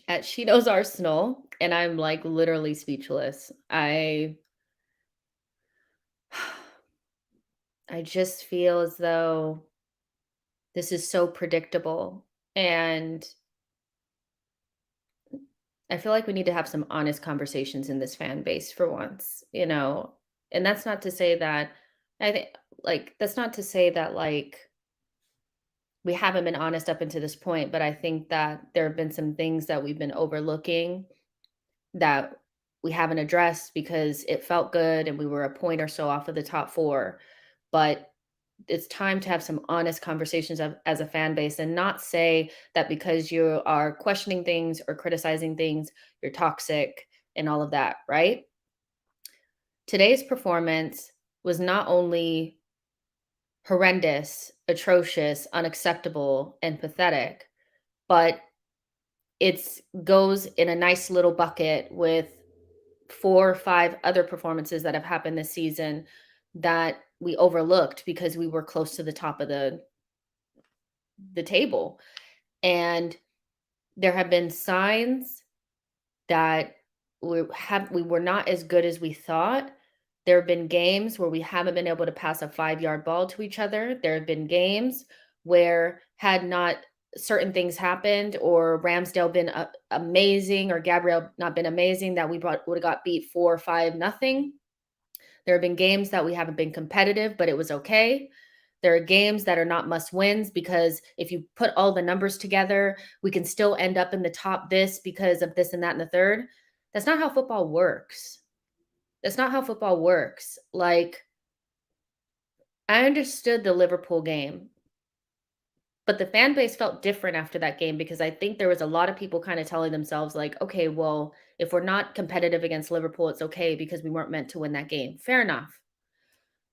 At SheKnowsArsenal, and I'm, like, literally speechless. I just feel as though this is so predictable, and I feel like we need to have some honest conversations in this fan base for once, you know? And that's not to say that I think that's not to say that, we haven't been honest up until this point, but I think that there have been some things that we've been overlooking that we haven't addressed because it felt good and we were a point or so off of the top 4. But it's time to have some honest conversations as a fan base and not say that because you are questioning things or criticizing things, you're toxic and all of that, right? Today's performance was not only horrendous, atrocious, unacceptable, and pathetic, but it's goes in a nice little bucket with 4 or 5 other performances that have happened this season that we overlooked because we were close to the top of the table. And there have been signs that we were not as good as we thought. There have been games where we haven't been able to pass a 5-yard ball to each other. There have been games where had not certain things happened or Ramsdale been amazing or Gabriel not been amazing that would have got beat 4 or 5 nothing. There have been games that we haven't been competitive, but it was okay. There are games that are not must wins because if you put all the numbers together, we can still end up in the top this because of this and that and the third. That's not how football works. That's not how football works. Like, I understood the Liverpool game, but the fan base felt different after that game because I think there was a lot of people kind of telling themselves, like, okay, well, if we're not competitive against Liverpool, it's okay because we weren't meant to win that game. Fair enough.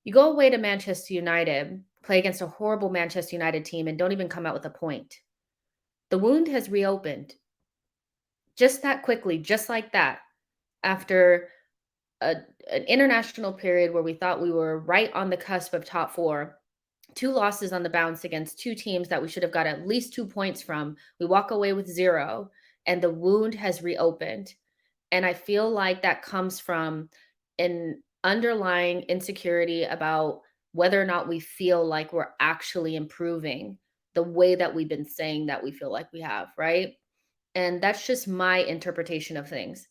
You go away to Manchester United, play against a horrible Manchester United team, and don't even come out with a point. The wound has reopened just that quickly, just like that, after a, an international period where we thought we were right on the cusp of top 4. 2 losses on the bounce against 2 teams that we should have got at least 2 points from. We walk away with 0, and the wound has reopened. And I feel like that comes from an underlying insecurity about whether or not we feel like we're actually improving the way that we've been saying that we feel like we have, right? And that's just my interpretation of things.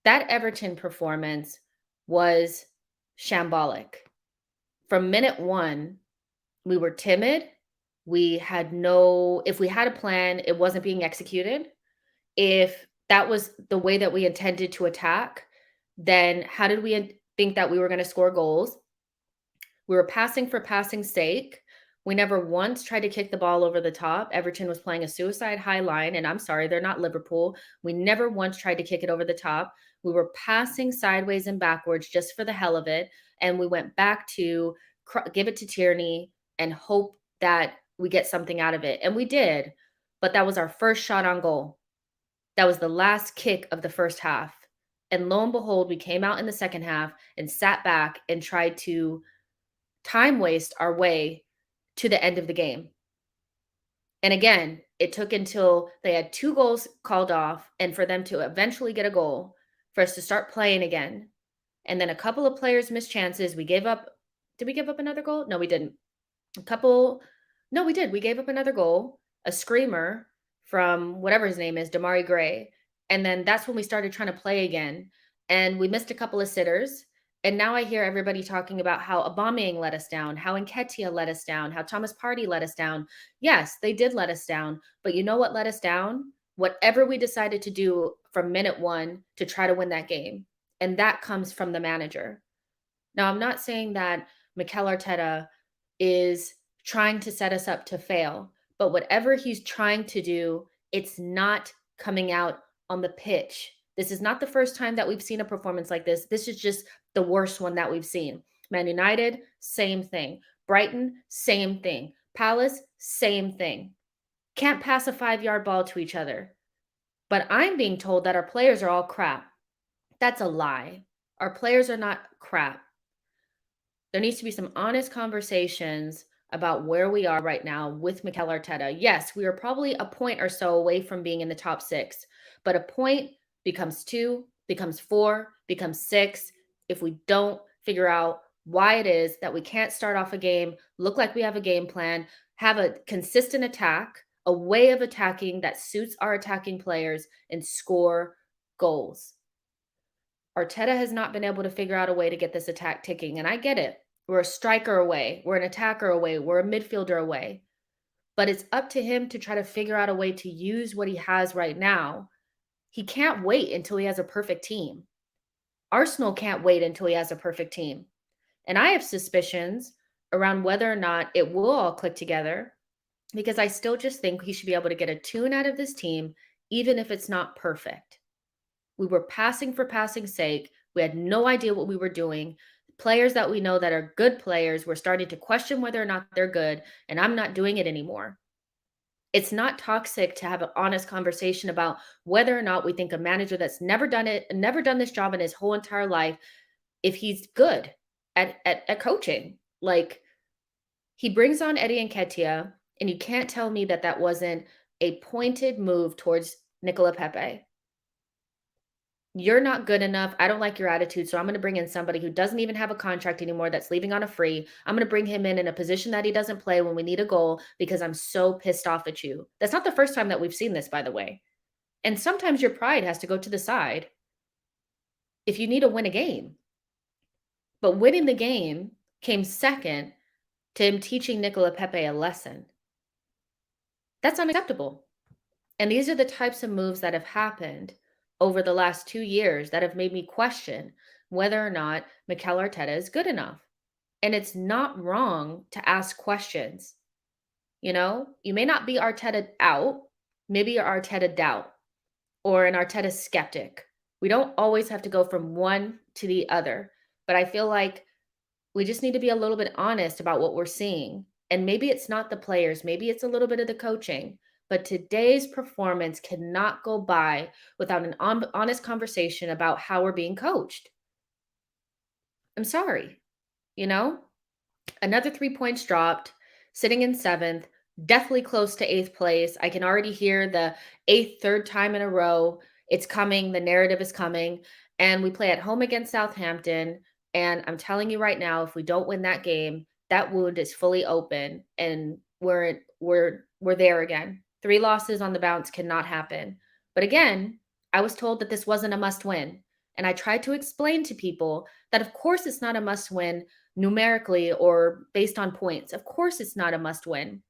That Everton performance was shambolic. From minute 1, we were timid. If we had a plan, it wasn't being executed. If that was the way that we intended to attack, then how did we think that we were going to score goals? We were passing for passing's sake. We never once tried to kick the ball over the top. Everton was playing a suicide high line, and I'm sorry, they're not Liverpool. We never once tried to kick it over the top. We were passing sideways and backwards just for the hell of it, and we went back to give it to Tierney and hope that we get something out of it, and we did. But that was our first shot on goal. That was the last kick of the first half. And lo and behold, we came out in the second half and sat back and tried to time waste our way to the end of the game. And again, it took until they had 2 goals called off and for them to eventually get a goal for us to start playing again. And then a couple of players missed chances. We gave up. Did we give up another goal? No, we didn't. No, we did. We gave up another goal, a screamer from whatever his name is, Damari Gray. And then that's when we started trying to play again. And we missed a couple of sitters. And now I hear everybody talking about how Aubameyang let us down, how Nketiah let us down, how Thomas Partey let us down. Yes, they did let us down. But you know what let us down? Whatever we decided to do from minute 1 to try to win that game. And that comes from the manager. Now, I'm not saying that Mikel Arteta is trying to set us up to fail, but whatever he's trying to do, it's not coming out on the pitch. This is not the first time that we've seen a performance like this. This is just the worst one that we've seen. Man United, same thing. Brighton, same thing. Palace, same thing. Can't pass a 5-yard ball to each other. But I'm being told that our players are all crap. That's a lie. Our players are not crap. There needs to be some honest conversations about where we are right now with Mikel Arteta. Yes, we are probably a point or so away from being in the top 6, but a point becomes 2, becomes 4, becomes 6 if we don't figure out why it is that we can't start off a game, look like we have a game plan, have a consistent attack, a way of attacking that suits our attacking players, and score goals. Arteta has not been able to figure out a way to get this attack ticking, and I get it. We're a striker away, we're an attacker away, we're a midfielder away. But it's up to him to try to figure out a way to use what he has right now. He can't wait until he has a perfect team. Arsenal can't wait until he has a perfect team. And I have suspicions around whether or not it will all click together, because I still just think he should be able to get a tune out of this team, even if it's not perfect. We were passing for passing's sake. We had no idea what we were doing. Players that we know that are good players, we're starting to question whether or not they're good, and I'm not doing it anymore. It's not toxic to have an honest conversation about whether or not we think a manager that's never done this job in his whole entire life, if he's good at coaching. Like, he brings on Eddie Nketiah, and you can't tell me that that wasn't a pointed move towards Nicola Pepe. You're not good enough. I don't like your attitude. So I'm going to bring in somebody who doesn't even have a contract anymore, that's leaving on a free. I'm going to bring him in a position that he doesn't play when we need a goal because I'm so pissed off at you. That's not the first time that we've seen this, by the way. And sometimes your pride has to go to the side if you need to win a game. But winning the game came second to him teaching Nicola Pepe a lesson. That's unacceptable. And these are the types of moves that have happened over the last 2 years that have made me question whether or not Mikel Arteta is good enough. And it's not wrong to ask questions. You know, you may not be Arteta out, maybe you're Arteta doubt or an Arteta skeptic. We don't always have to go from one to the other, but I feel like we just need to be a little bit honest about what we're seeing. And maybe it's not the players, maybe it's a little bit of the coaching. But today's performance cannot go by without an honest conversation about how we're being coached. I'm sorry. You know, another 3 points dropped, sitting in 7th, definitely close to 8th place. I can already hear the 8th, third time in a row. It's coming. The narrative is coming. And we play at home against Southampton. And I'm telling you right now, if we don't win that game, that wound is fully open and we're there again. 3 losses on the bounce cannot happen. But again, I was told that this wasn't a must win. And I tried to explain to people that, of course, it's not a must win numerically or based on points. Of course, it's not a must win.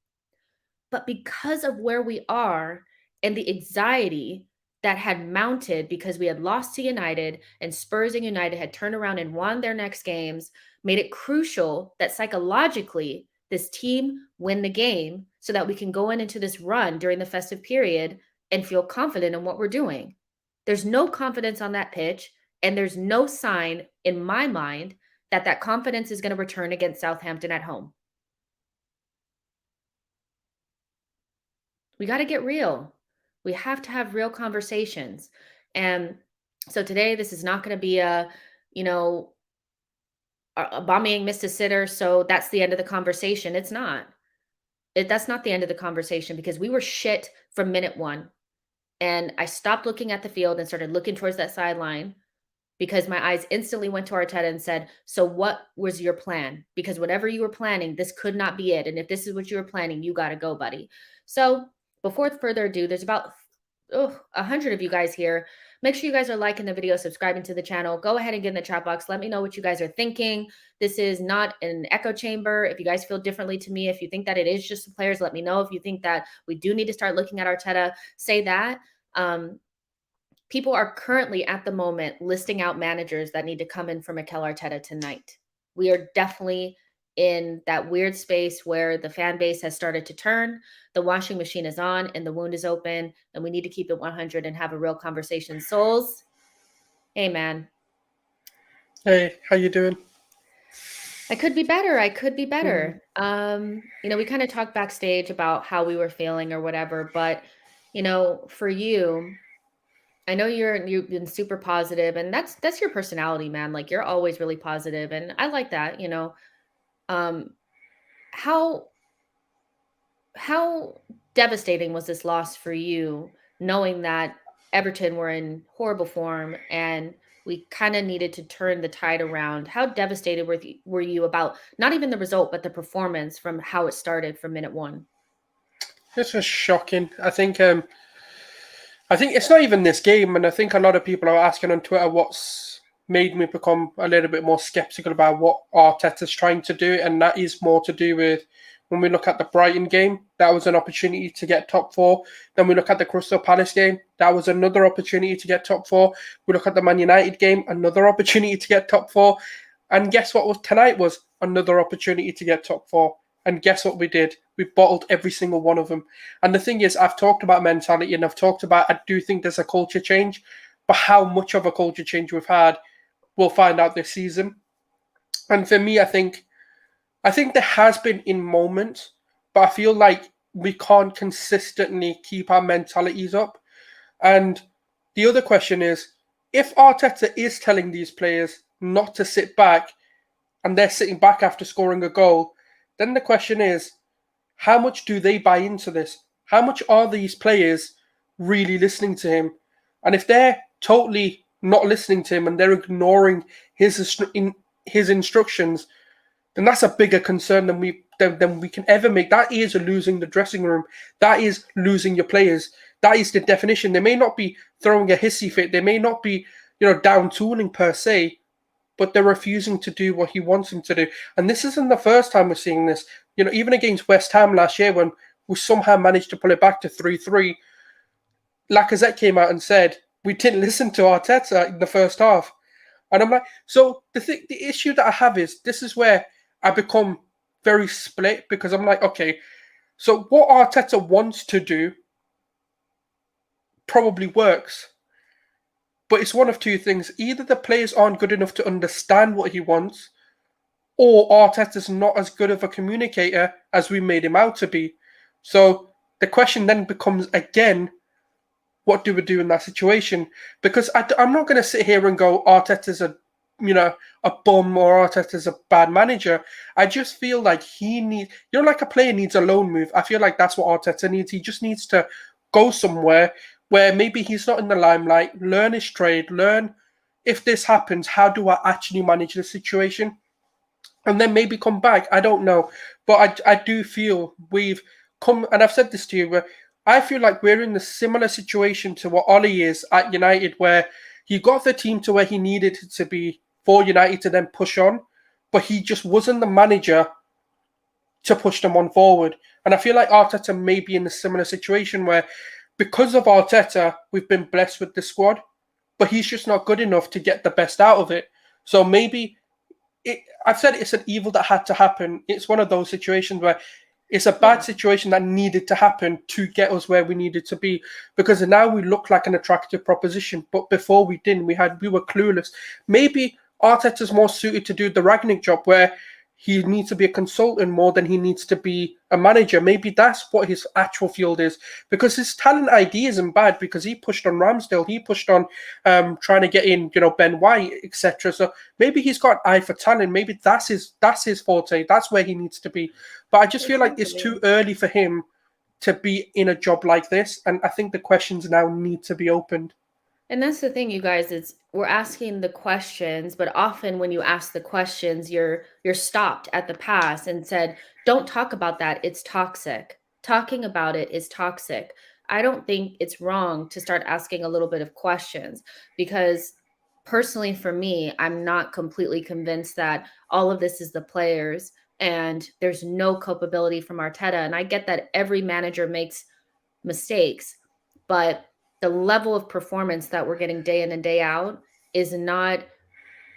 But because of where we are and the anxiety that had mounted because we had lost to United and Spurs and United had turned around and won their next games, made it crucial that psychologically this team win the game so that we can go into this run during the festive period and feel confident in what we're doing. There's no confidence on that pitch, and there's no sign in my mind that that confidence is going to return against Southampton at home. We got to get real. We have to have real conversations. And so today, this is not going to be Aubameyang missed a sitter, so that's the end of the conversation. It's not. That's not the end of the conversation because we were shit from minute 1. And I stopped looking at the field and started looking towards that sideline because my eyes instantly went to Arteta and said, so what was your plan? Because whatever you were planning, this could not be it. And if this is what you were planning, you got to go, buddy. So before further ado, there's about 100 of you guys here. Make sure you guys are liking the video, subscribing to the channel. Go ahead and get in the chat box. Let me know what you guys are thinking. This is not an echo chamber. If you guys feel differently to me, if you think that it is just the players, let me know. If you think that we do need to start looking at Arteta, say that. People are currently at the moment listing out managers that need to come in for Mikel Arteta tonight. We are definitely in that weird space where the fan base has started to turn, the washing machine is on, and the wound is open, and we need to keep it 100 and have a real conversation. Souls, hey, man. Hey, how you doing? I could be better. I could be better. We kind of talked backstage about how we were feeling or whatever, but, for you, I know you've been super positive, and that's your personality, man. Like, you're always really positive, and I like that, How how devastating was this loss for you, knowing that Everton were in horrible form and we kind of needed to turn the tide around? How devastated were you about not even the result, but the performance from how it started from minute one? This was shocking. I think it's not even this game, and I think a lot of people are asking on Twitter what's made me become a little bit more skeptical about what Arteta's trying to do, and that is more to do with when we look at the Brighton game, that was an opportunity to get top four. Then we look at the Crystal Palace game, that was another opportunity to get top four. We look at the Man United game, another opportunity to get top four. And guess what was tonight was another opportunity to get top four. And guess what we did? We bottled every single one of them. And the thing is, I've talked about mentality and I've talked about, I do think there's a culture change, but how much of a culture change we've had, we'll find out this season. And for me, I think there has been in moments, but I feel like we can't consistently keep our mentalities up. And the other question is, if Arteta is telling these players not to sit back and they're sitting back after scoring a goal, then the question is, how much do they buy into this? How much are these players really listening to him? And if they're totally not listening to him and they're ignoring his instructions, then that's a bigger concern than we can ever make. That is losing the dressing room. That is losing your players. That is the definition. They may not be throwing a hissy fit. They may not be, down tooling per se, but they're refusing to do what he wants them to do. And this isn't the first time we're seeing this. Even against West Ham last year when we somehow managed to pull it back to 3-3, Lacazette came out and said, we didn't listen to Arteta in the first half. And I'm like, so the issue that I have is this is where I become very split because I'm like, okay, so what Arteta wants to do probably works. But it's one of two things. Either the players aren't good enough to understand what he wants, or Arteta's not as good of a communicator as we made him out to be. So the question then becomes again, what do we do in that situation? Because I'm not going to sit here and go, Arteta's a bum or Arteta's a bad manager. I just feel like he needs, like a player needs a loan move. I feel like that's what Arteta needs. He just needs to go somewhere where maybe he's not in the limelight, learn his trade, learn if this happens, how do I actually manage the situation? And then maybe come back. I don't know. But I do feel we've come, and I've said this to you, where I feel like we're in a similar situation to what Ollie is at United, where he got the team to where he needed it to be for United to then push on, but he just wasn't the manager to push them on forward. And I feel like Arteta may be in a similar situation where because of Arteta, we've been blessed with the squad, but he's just not good enough to get the best out of it. So maybe I've said it's an evil that had to happen. It's one of those situations where it's a bad situation that needed to happen to get us where we needed to be, because now we look like an attractive proposition. But before we didn't, we were clueless. Maybe Arteta's more suited to do the Ragnick job where he needs to be a consultant more than he needs to be a manager. Maybe that's what his actual field is, because his talent ID isn't bad because he pushed on Ramsdale, he pushed on trying to get in, Ben White, etc. So maybe he's got eye for talent. Maybe that's his forte. That's where he needs to be. But I just feel like it's too early for him to be in a job like this, and I think the questions now need to be opened. And that's the thing, you guys, is we're asking the questions, but often when you ask the questions, you're stopped at the pass and said, "Don't talk about that. It's toxic. Talking about it is toxic." I don't think it's wrong to start asking a little bit of questions, because personally for me, I'm not completely convinced that all of this is the players and there's no culpability from Arteta. And I get that every manager makes mistakes, but the level of performance that we're getting day in and day out is not,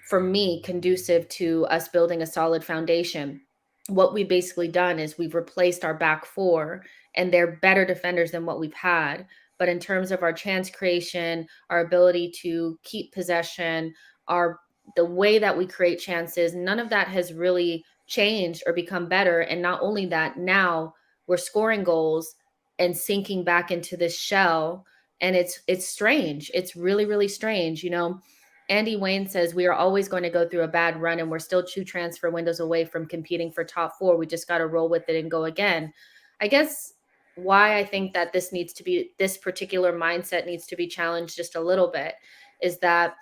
for me, conducive to us building a solid foundation. What we've basically done is we've replaced our back four, and they're better defenders than what we've had. But in terms of our chance creation, our ability to keep possession, the way that we create chances, none of that has really changed or become better. And not only that, now we're scoring goals and sinking back into this shell. And it's strange. It's really, really strange. Andy Wayne says we are always going to go through a bad run, and we're still 2 transfer windows away from competing for top 4. We just got to roll with it and go again. I guess why I think that this particular mindset needs to be challenged just a little bit is that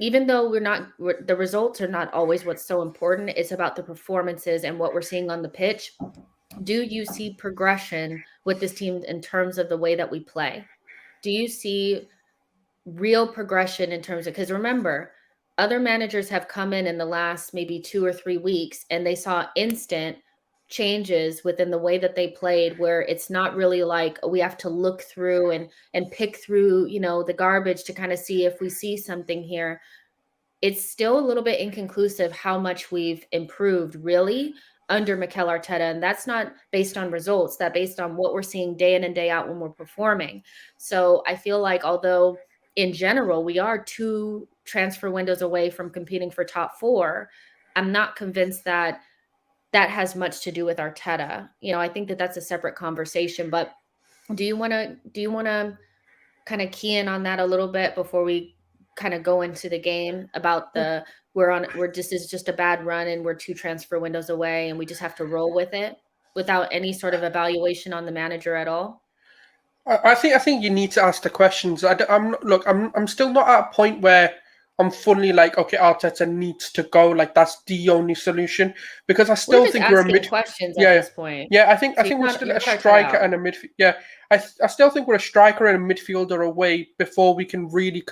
even though the results are not always what's so important, it's about the performances and what we're seeing on the pitch. Do you see progression with this team in terms of the way that we play? Do you see real progression in terms of, because remember, other managers have come in the last maybe 2 or 3 weeks and they saw instant changes within the way that they played, where it's not really like we have to look through and pick through, the garbage to kind of see if we see something here. It's still a little bit inconclusive how much we've improved really under Mikel Arteta. And that's not based on results, that's based on what we're seeing day in and day out when we're performing. So I feel like although in general, we are 2 transfer windows away from competing for top 4, I'm not convinced that that has much to do with Arteta. I think that that's a separate conversation, but do you want to kind of key in on that a little bit before we kind of go into the game about this is just a bad run and we're 2 transfer windows away and we just have to roll with it without any sort of evaluation on the manager at all? I think you need to ask the questions. I'm still not at a point where I'm fully like, okay, Arteta needs to go. Like that's the only solution, because I We're still just think we're a asking mid. questions at Yeah, this point. yeah. I So think we're still your a part cut striker out. and a midfield. Yeah, I still think we're a striker and a midfielder away before we can really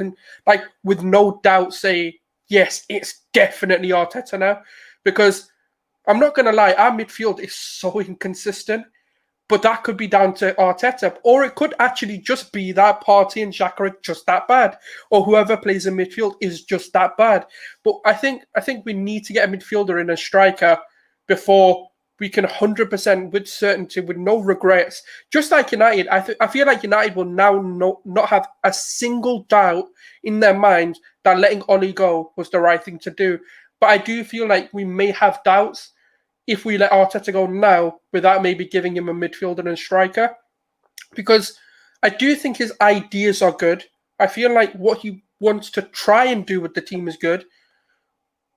like with no doubt say yes, it's definitely Arteta now, because I'm not gonna lie, our midfield is so inconsistent. But that could be down to Arteta, or it could actually just be that Partey and xhaka are just that bad, or whoever plays in midfield is just that bad. But I think we need to get a midfielder and a striker before we can 100% with certainty, with no regrets. Just like United, I feel like United will now not have a single doubt in their mind that letting Oli go was the right thing to do. But I do feel like we may have doubts if we let Arteta go now without maybe giving him a midfielder and a striker. Because I do think his ideas are good. I feel like what he wants to try and do with the team is good.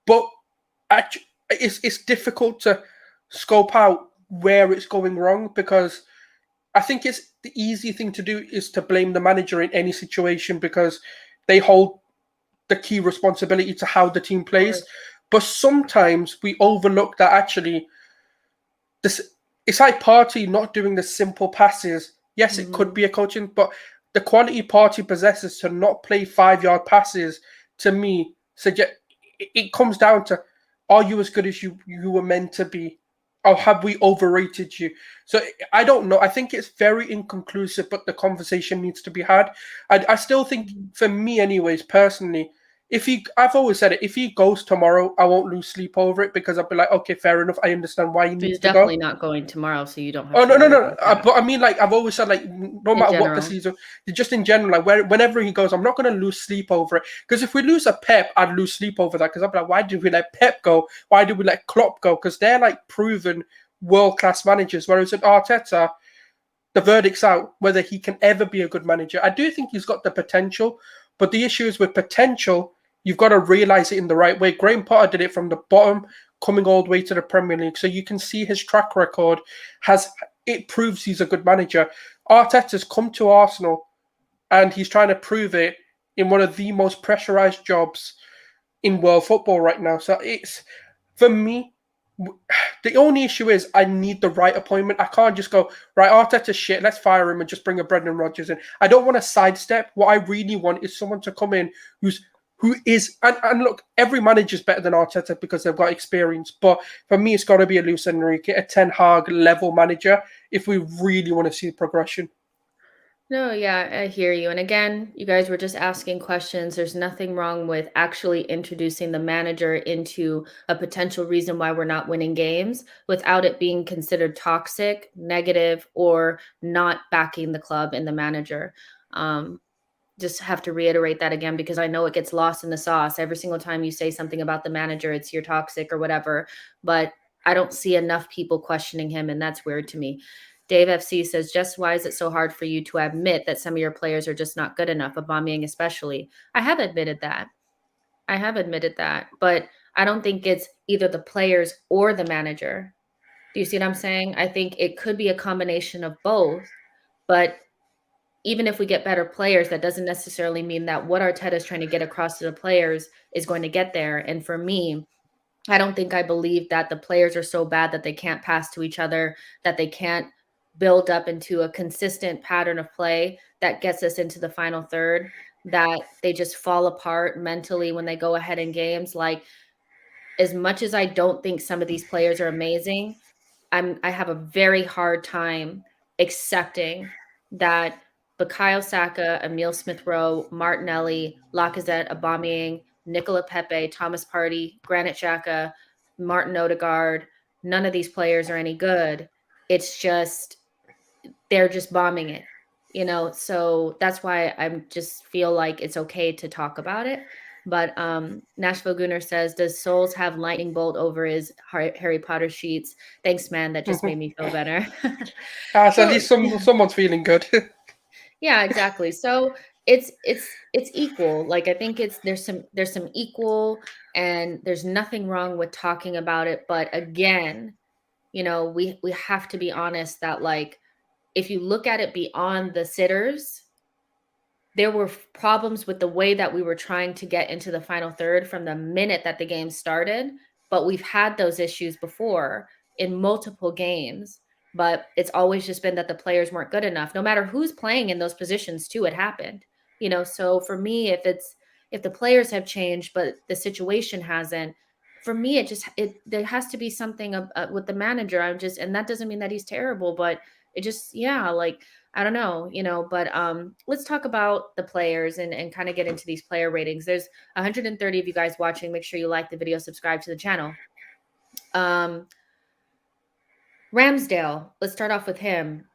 But it's difficult to scope out where it's going wrong, because I think it's the easy thing to do is to blame the manager in any situation, because they hold the key responsibility to how the team plays. But sometimes we overlook that actually it's like Partey not doing the simple passes. Yes, it could be a coaching, but the quality Partey possesses to not play 5-yard passes, to me, suggest it comes down to, are you as good as you were meant to be? Or have we overrated you? So I don't know. I think it's very inconclusive, but the conversation needs to be had. I still think, for me anyways, personally, I've always said it, if he goes tomorrow, I won't lose sleep over it, because I'll be like, okay, fair enough. I understand why he But needs he's to go. definitely not going tomorrow, so you don't have Oh, to no, no, worry no. about that. But I mean, like, I've always said, like, no In matter what the general. season, just in general, like, whenever he goes, I'm not going to lose sleep over it. Because if we lose a Pep, I'd lose sleep over that. Because I'd be like, why did we let Pep go? Why did we let Klopp go? Because they're, like, proven world-class managers. Whereas at Arteta, the verdict's out whether he can ever be a good manager. I do think he's got the potential. But the issue is with potential, you've got to realize it in the right way. Graham Potter did it from the bottom, coming all the way to the Premier League. So you can see his track record it proves he's a good manager. Arteta's come to Arsenal and he's trying to prove it in one of the most pressurized jobs in world football right now. So it's, for me, the only issue is I need the right appointment. I can't just go, right, Arteta's shit, let's fire him and just bring a Brendan Rodgers in. I don't want to sidestep. What I really want is someone to come in who is, and look, every manager's better than Arteta because they've got experience. But for me, it's got to be a Luis Enrique, a Ten Hag level manager if we really want to see progression. No, yeah, I hear you. And again, you guys were just asking questions. There's nothing wrong with actually introducing the manager into a potential reason why we're not winning games without it being considered toxic, negative, or not backing the club and the manager. Just have to reiterate that again, because I know it gets lost in the sauce. Every single time you say something about the manager, it's you're toxic or whatever. But I don't see enough people questioning him, and that's weird to me. Dave FC says, just why is it so hard for you to admit that some of your players are just not good enough, Aubameyang especially? I have admitted that. But I don't think it's either the players or the manager. Do you see what I'm saying? I think it could be a combination of both, but even if we get better players, that doesn't necessarily mean that what Arteta is trying to get across to the players is going to get there. And for me, I believe that the players are so bad that they can't pass to each other, that they can't build up into a consistent pattern of play that gets us into the final third, that they just fall apart mentally when they go ahead in games. Like, as much as I don't think some of these players are amazing, I have a very hard time accepting that Bukayo Saka, Emile Smith-Rowe, Martinelli, Lacazette, Aubameyang, Nicola Pepe, Thomas Partey, Granit Xhaka, Martin Odegaard, none of these players are any good. It's just they're just bombing it, you know? So that's why I just feel like it's okay to talk about it. But Nashville Gunner says, does Souls have lightning bolt over his Harry Potter sheets? Thanks, man. That just made me feel better. So at So least someone's feeling good. yeah, exactly. So it's equal. Like, I think there's some equal, and there's nothing wrong with talking about it. But again, you know, we have to be honest that, like, if you look at it beyond the sitters, there were problems with the way that we were trying to get into the final third from the minute that the game started. But we've had those issues before in multiple games. But it's always just been that the players weren't good enough. No matter who's playing in those positions, too, it happened. You know, so for me, if the players have changed, but the situation hasn't, for me, there has to be something with the manager. And that doesn't mean that he's terrible, but it just, yeah, like, I don't know, you know, but let's talk about the players and kind of get into these player ratings. There's 130 of you guys watching. Make sure you like the video, subscribe to the channel. Ramsdale, let's start off with him.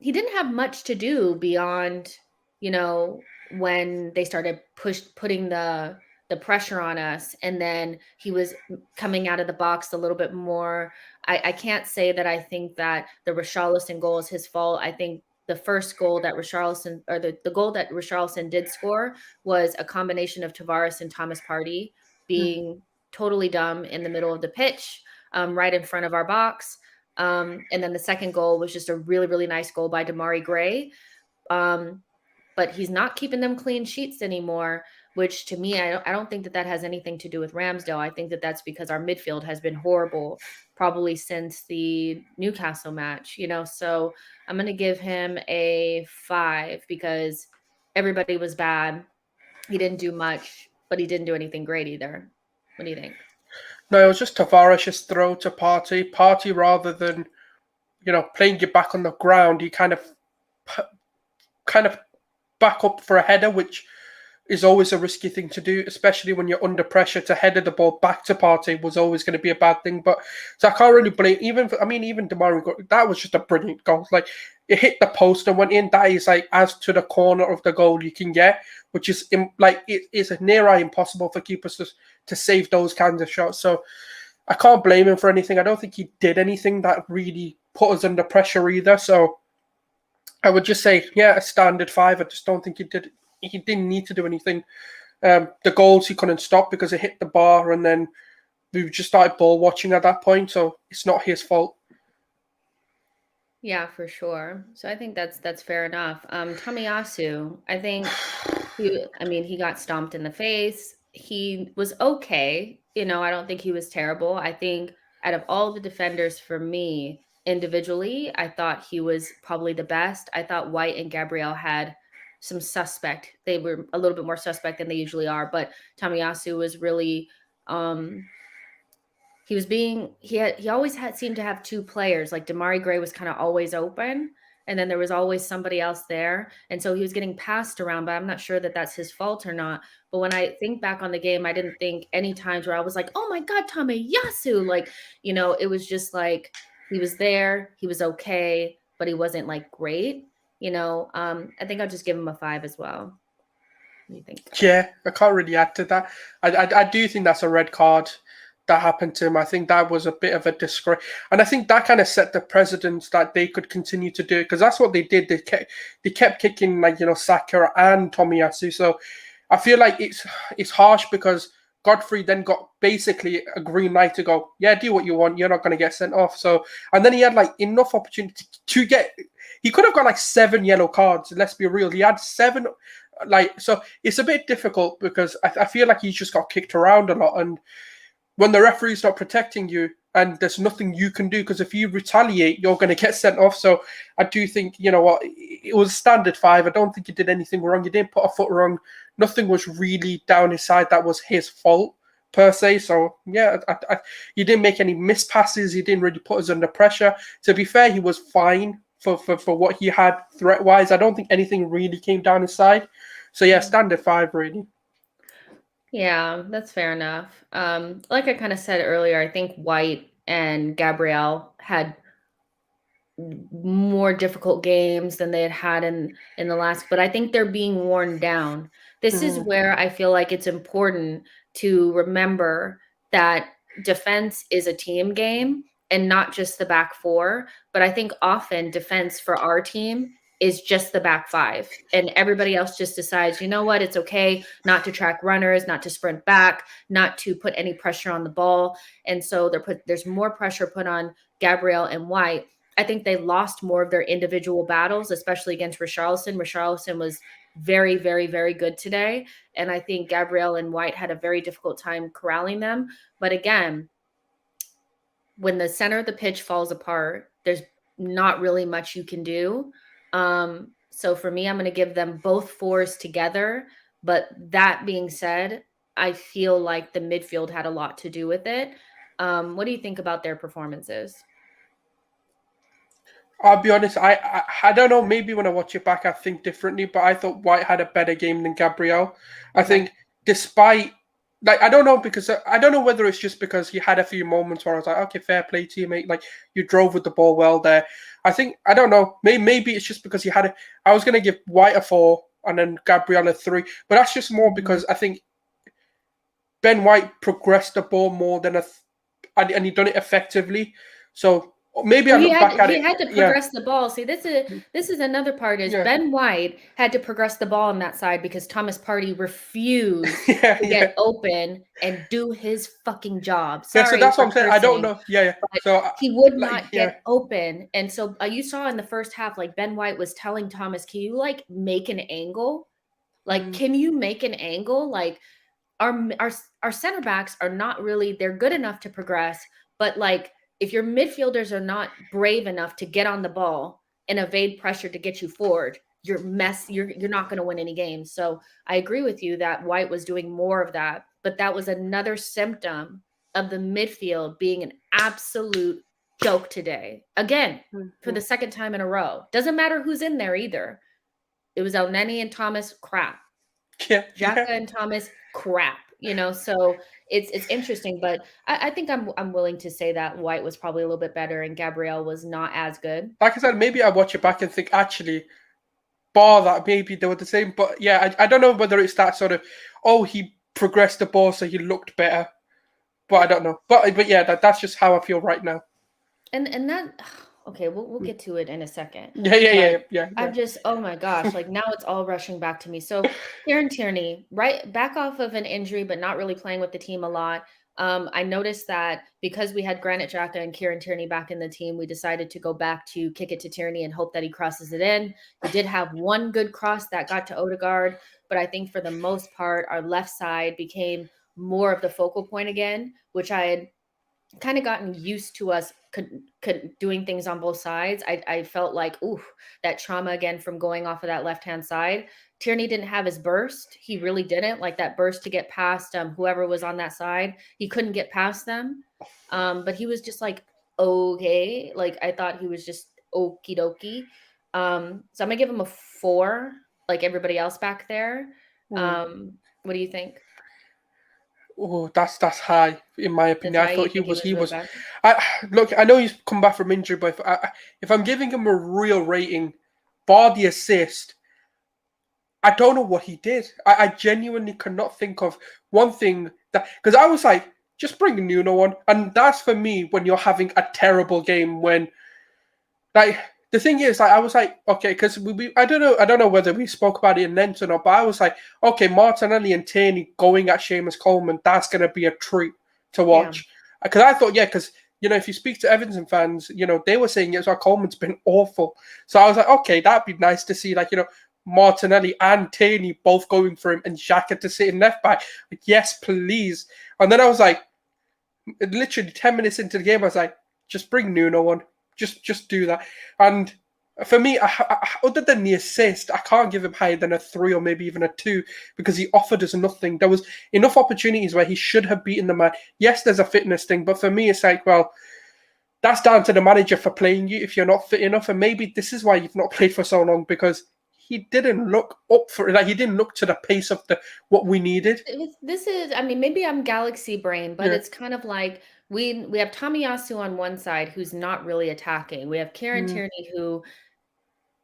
He didn't have much to do beyond, you know, when they started putting the pressure on us, and then he was coming out of the box a little bit more. I can't say that I think that the Richarlison goal is his fault. I think the first goal that Richarlison, or the goal that Richarlison did score, was a combination of Tavares and Thomas Partey being totally dumb in the middle of the pitch, right in front of our box. And then the second goal was just a really, really nice goal by Damari Gray. But he's not keeping them clean sheets anymore, which to me, I don't think that has anything to do with Ramsdale. I think that that's because our midfield has been horrible, probably since the Newcastle match, you know? So I'm going to give him a 5 because everybody was bad. He didn't do much, but he didn't do anything great either. What do you think? No, it was just Tavares' throw to Partey. Partey, rather than, you know, playing you back on the ground, he kind of back up for a header, which is always a risky thing to do, especially when you're under pressure. To header the ball back to Partey was always going to be a bad thing. But so I can't really blame even Damari. That was just a brilliant goal. Like, it hit the post and went in. That is like as to the corner of the goal you can get, which is it is near impossible for keepers to save those kinds of shots. So I can't blame him for anything. I don't think he did anything that really put us under pressure either. So I would just say, yeah, a standard 5. I just don't think he did. He didn't need to do anything. The goals he couldn't stop because it hit the bar, and then we just started ball watching at that point. So it's not his fault. Yeah, for sure. So I think that's fair enough. Tomiyasu, I think he got stomped in the face. He was okay. You know, I don't think he was terrible. I think out of all the defenders, for me individually, I thought he was probably the best. I thought White and Gabriel had some suspect. They were a little bit more suspect than they usually are, but Tomiyasu was really he always seemed to have 2 players. Like, Damari Gray was kind of always open, and then there was always somebody else there. And so he was getting passed around, but I'm not sure that that's his fault or not. But when I think back on the game, I didn't think any times where I was like, oh my God, Tomiyasu. Like, you know, it was just like, he was there, he was okay, but he wasn't like great. You know, I think I'll just give him a 5 as well. What do you think? Yeah, I can't really add to that. I do think that's a red card that happened to him. I think that was a bit of a disgrace, and I think that kind of set the precedence that they could continue to do it, because that's what they did. They kept kicking, like, you know, Saka and Tomiyasu. So I feel like it's harsh because Godfrey then got basically a green light to go, yeah, do what you want. You're not going to get sent off. So, and then he had like enough opportunity to get. He could have got like 7 yellow cards. Let's be real. He had 7. Like, so it's a bit difficult because I feel like he's just got kicked around a lot. And when the referee's not protecting you and there's nothing you can do, because if you retaliate, you're going to get sent off. So I do think, you know what, it was standard 5. I don't think he did anything wrong. He didn't put a foot wrong. Nothing was really down his side that was his fault per se. So yeah, he didn't make any missed passes. He didn't really put us under pressure. To be fair, he was fine for what he had threat-wise. I don't think anything really came down his side. So yeah, standard 5 really. Yeah, that's fair enough. Like I kind of said earlier, I think White and Gabriel had more difficult games than they had in the last, but I think they're being worn down. This is where I feel like it's important to remember that defense is a team game and not just the back 4. But I think often defense for our team is just the back 5, and everybody else just decides, you know what, it's okay not to track runners, not to sprint back, not to put any pressure on the ball. And so there's more pressure put on Gabriel and White. I think they lost more of their individual battles, especially against Richarlison. Richarlison was very, very, very good today. And I think Gabriel and White had a very difficult time corralling them. But again, when the center of the pitch falls apart, there's not really much you can do. So for me, I'm going to give them both 4s together. But that being said, I feel like the midfield had a lot to do with it. What do you think about their performances? I'll be honest, I don't know, maybe when I watch it back I think differently, but I thought White had a better game than Gabriel. I think despite, like, I don't know, because I don't know whether it's just because he had a few moments where I was like, okay, fair play teammate, like you drove with the ball well there. I don't know, maybe it's just because he had I was going to give White a 4 and then Gabriel a 3, but that's just more because I think Ben White progressed the ball more than and he done it effectively. So maybe I look back at it. He had to progress the ball. See, this is another part is Ben White had to progress the ball on that side because Thomas Partey refused to get open and do his fucking job. Sorry, so that's what I'm saying. I don't know. So he would not get open. And so you saw in the first half, like Ben White was telling Thomas, can you like make an angle? Like, can you make an angle? Like our center backs are not really, they're good enough to progress, but like, if your midfielders are not brave enough to get on the ball and evade pressure to get you forward, you're not going to win any games. So I agree with you that White was doing more of that, but that was another symptom of the midfield being an absolute joke today. Again, for the second time in a row. Doesn't matter who's in there either. It was Elneny and Thomas, crap. Xhaka and Thomas, crap. You know, so it's interesting, but I think I'm willing to say that White was probably a little bit better and Gabriel was not as good. Like I said, maybe I watch it back and think actually, bar that maybe they were the same. But yeah, I don't know whether it's that sort of, oh, he progressed the ball so he looked better. But I don't know. But yeah, that's just how I feel right now. And that. Okay, we'll get to it in a second. Yeah. I'm just, oh my gosh, like now it's all rushing back to me. So Kieran Tierney, right back off of an injury, but not really playing with the team a lot. I noticed that because we had Granit Xhaka and Kieran Tierney back in the team, we decided to go back to kick it to Tierney and hope that he crosses it in. We did have one good cross that got to Odegaard, but I think for the most part, our left side became more of the focal point again, which I had kind of gotten used to us doing things on both sides. I felt like, ooh, that trauma again from going off of that left-hand side. Tierney didn't have his burst. He really didn't, like that burst to get past whoever was on that side. He couldn't get past them. But he was just like, okay. Like I thought he was just okie dokie. So I'm gonna give him a 4, like everybody else back there. What do you think? Oh, that's high in my opinion. I thought he was. Look, I know he's come back from injury, but if I'm giving him a real rating, bar the assist, I don't know what he did. I genuinely cannot think of one thing that, because I was like, just bring Nuno on, and that's for me when you're having a terrible game when, like, the thing is, like, I was like, okay, because I don't know whether we spoke about it in length or not, but I was like, okay, Martinelli and Tierney going at Seamus Coleman, that's going to be a treat to Yeah. watch. Because I thought, yeah, because, if you speak to Everton fans, they were saying it's like Coleman's been awful. So I was like, okay, that'd be nice to see, like, Martinelli and Tierney both going for him and xhaka to sit in left back. Like, yes, please. And then I was like, literally 10 minutes into the game, I was like, just bring Nuno on. Just do that. And for me, other than the assist, I can't give him higher than a 3 or maybe even a 2 because he offered us nothing. There was enough opportunities where he should have beaten the man. Yes, there's a fitness thing, but for me, it's like, well, that's down to the manager for playing you if you're not fit enough. And maybe this is why you've not played for so long, because he didn't look up for it. Like, he didn't look to the pace of what we needed. This is, I mean, maybe I'm galaxy brain, but Yeah. it's kind of like we have Tomiyasu on one side who's not really attacking. We have Kieran Tierney who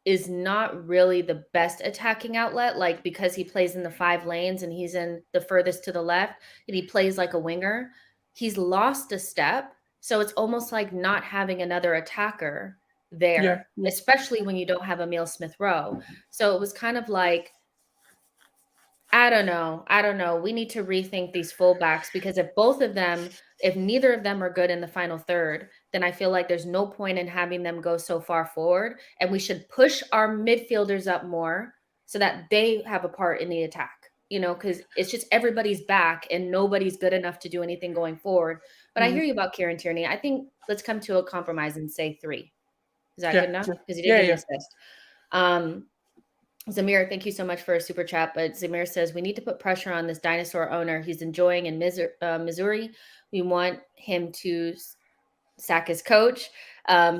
is not really the best attacking outlet, like because he plays in the 5 lanes and he's in the furthest to the left and he plays like a winger. He's lost a step. So it's almost like not having another attacker there, Yeah. especially when you don't have Emile Smith-Rowe. So it was kind of like, I don't know. We need to rethink these fullbacks because if neither of them are good in the final third, then I feel like there's no point in having them go so far forward. And we should push our midfielders up more so that they have a part in the attack, because it's just everybody's back and nobody's good enough to do anything going forward. But I hear you about Kieran Tierney. I think let's come to a compromise and say 3. Is that good enough? Because he did get an assist. Zamir, thank you so much for a super chat. But Zamir says, we need to put pressure on this dinosaur owner. He's enjoying in Missouri. We want him to sack his coach.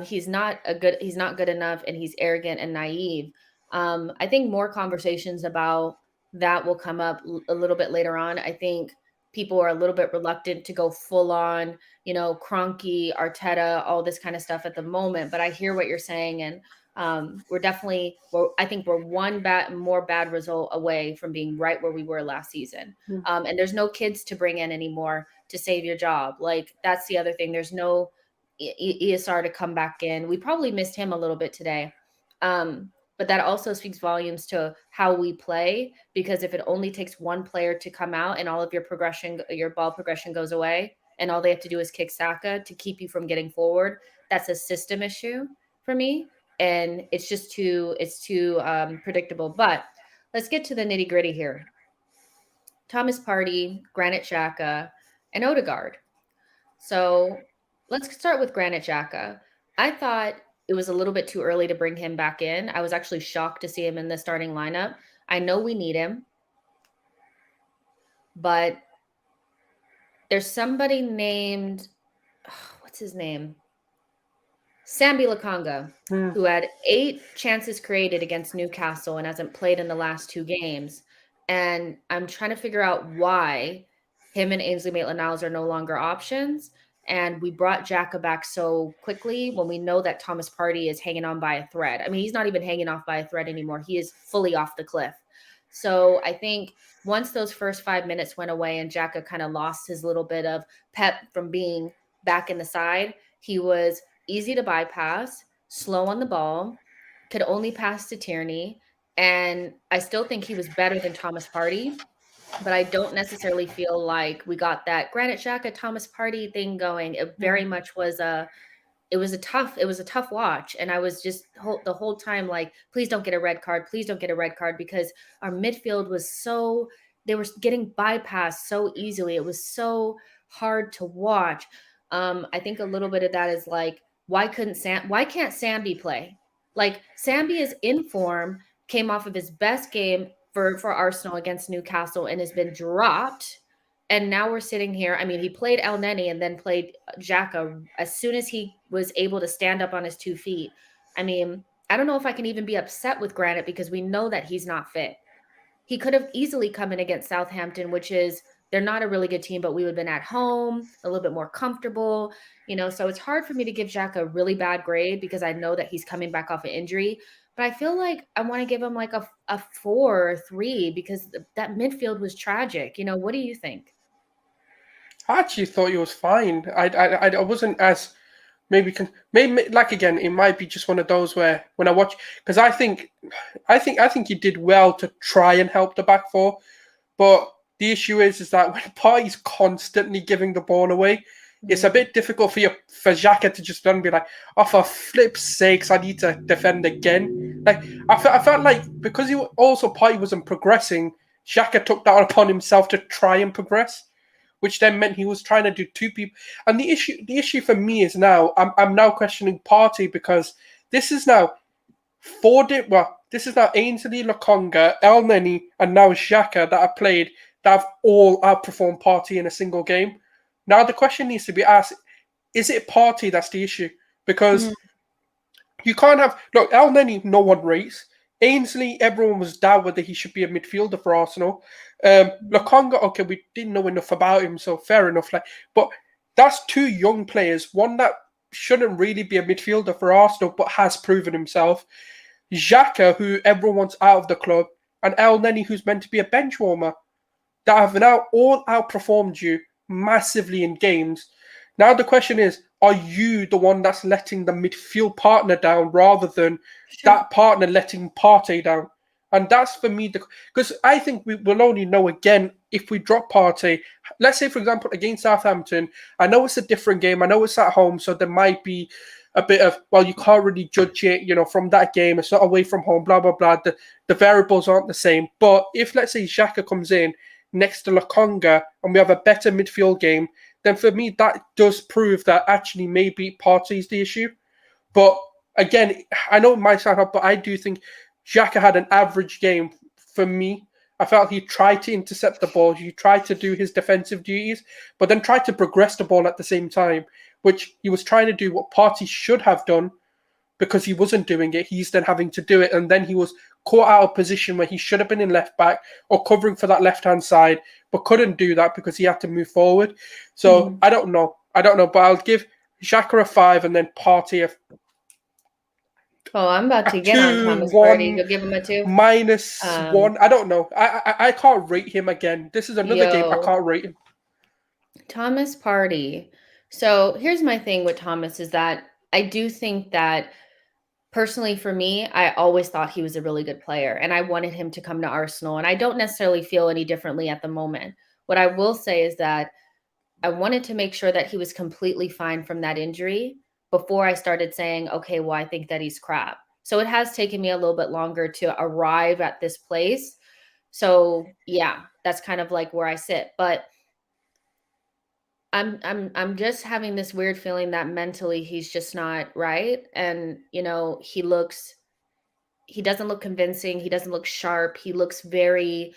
He's not good enough, and he's arrogant and naive. I think more conversations about that will come up a little bit later on. I think people are a little bit reluctant to go full on, Kroenke, Arteta, all this kind of stuff at the moment. But I hear what you're saying, and I think we're one more bad result away from being right where we were last season. And there's no kids to bring in anymore to save your job. Like, that's the other thing. There's no ESR to come back in. We probably missed him a little bit today. But that also speaks volumes to how we play, because if it only takes one player to come out and all of your ball progression goes away, and all they have to do is kick Saka to keep you from getting forward, that's a system issue for me. And it's just too predictable. But let's get to the nitty gritty here. Thomas Partey, Granit Xhaka, and Odegaard. So let's start with Granit Xhaka. I thought it was a little bit too early to bring him back in. I was actually shocked to see him in the starting lineup. I know we need him, but there's somebody named, what's his name? Sambi Lokonga, who had 8 chances created against Newcastle and hasn't played in the last 2 games. And I'm trying to figure out why him and Ainsley Maitland-Niles are no longer options. And we brought xhaka back so quickly when we know that Thomas Partey is hanging on by a thread. I mean, he's not even hanging off by a thread anymore. He is fully off the cliff. So I think once those first 5 minutes went away and xhaka kind of lost his little bit of pep from being back in the side, he was easy to bypass, slow on the ball, could only pass to Tierney. And I still think he was better than Thomas Partey, but I don't necessarily feel like we got that Granit Xhaka, Thomas Partey thing going. It very much was a tough watch. And I was just the whole time like, please don't get a red card. Please don't get a red card, because our midfield was they were getting bypassed so easily. It was so hard to watch. I think a little bit of that is like, why can't Sambi play? Like, Sambi is in form, came off of his best game for Arsenal against Newcastle and has been dropped. And now we're sitting here. I mean, he played El Neni and then played xhaka as soon as he was able to stand up on his 2 feet. I mean, I don't know if I can even be upset with Granit, because we know that he's not fit. He could have easily come in against Southampton, which is, they're not a really good team, but we would have been at home, a little bit more comfortable, so it's hard for me to give xhaka a really bad grade because I know that he's coming back off an injury. But I feel like I want to give him like a 4 or 3, because that midfield was tragic. What do you think? I actually thought he was fine. I wasn't as maybe like again, it might be just one of those where when I watch, because I think he did well to try and help the back four, but the issue is that when Partey's constantly giving the ball away, it's a bit difficult for Xhaka to just then be like, oh, for flip's sakes, I need to defend again. Like I felt like because Partey wasn't progressing, Xhaka took that upon himself to try and progress, which then meant he was trying to do two people. And the issue for me is now I'm now questioning Partey because this is now this is now Ainsley, Lokonga, El Neni, and now Xhaka that have played that have all outperformed Partey in a single game. Now the question needs to be asked: is it Partey that's the issue? Because you can't have El Neni, no one rates. Ainsley, everyone was doubt whether he should be a midfielder for Arsenal. Lokonga, okay, we didn't know enough about him, so fair enough. But that's two young players. One that shouldn't really be a midfielder for Arsenal, but has proven himself. Xhaka, who everyone wants out of the club, and El Neni, who's meant to be a bench warmer, that have now all outperformed you massively in games. Now the question is, are you the one that's letting the midfield partner down rather than that partner letting Partey down? And that's for me, because I think we will only know again if we drop Partey. Let's say, for example, against Southampton, I know it's a different game. I know it's at home, so there might be a bit of, well, you can't really judge it, from that game. It's not away from home, blah, blah, blah. The variables aren't the same. But if, let's say, Xhaka comes in next to Lokonga and we have a better midfield game, then for me, that does prove that actually maybe Partey's the issue. But again, I know it might sound hard, but I do think Xhaka had an average game for me. I felt he tried to intercept the ball, he tried to do his defensive duties, but then tried to progress the ball at the same time, which he was trying to do what Partey should have done because he wasn't doing it. He's then having to do it, and then he was caught out of position where he should have been in left back or covering for that left-hand side, but couldn't do that because he had to move forward. So I don't know, but I'll give Xhaka a 5 and then Partey Oh, I'm about to get on 2, Thomas 1, Partey. You'll give him a 2? -1. I don't know. I can't rate him again. This is another game I can't rate him. Thomas Partey. So here's my thing with Thomas is that I do think that personally for me, I always thought he was a really good player and I wanted him to come to Arsenal. And I don't necessarily feel any differently at the moment. What I will say is that I wanted to make sure that he was completely fine from that injury before I started saying, okay, well, I think that he's crap. So it has taken me a little bit longer to arrive at this place. So yeah, that's kind of like where I sit. But I'm just having this weird feeling that mentally he's just not right. And he doesn't look convincing. He doesn't look sharp. He looks very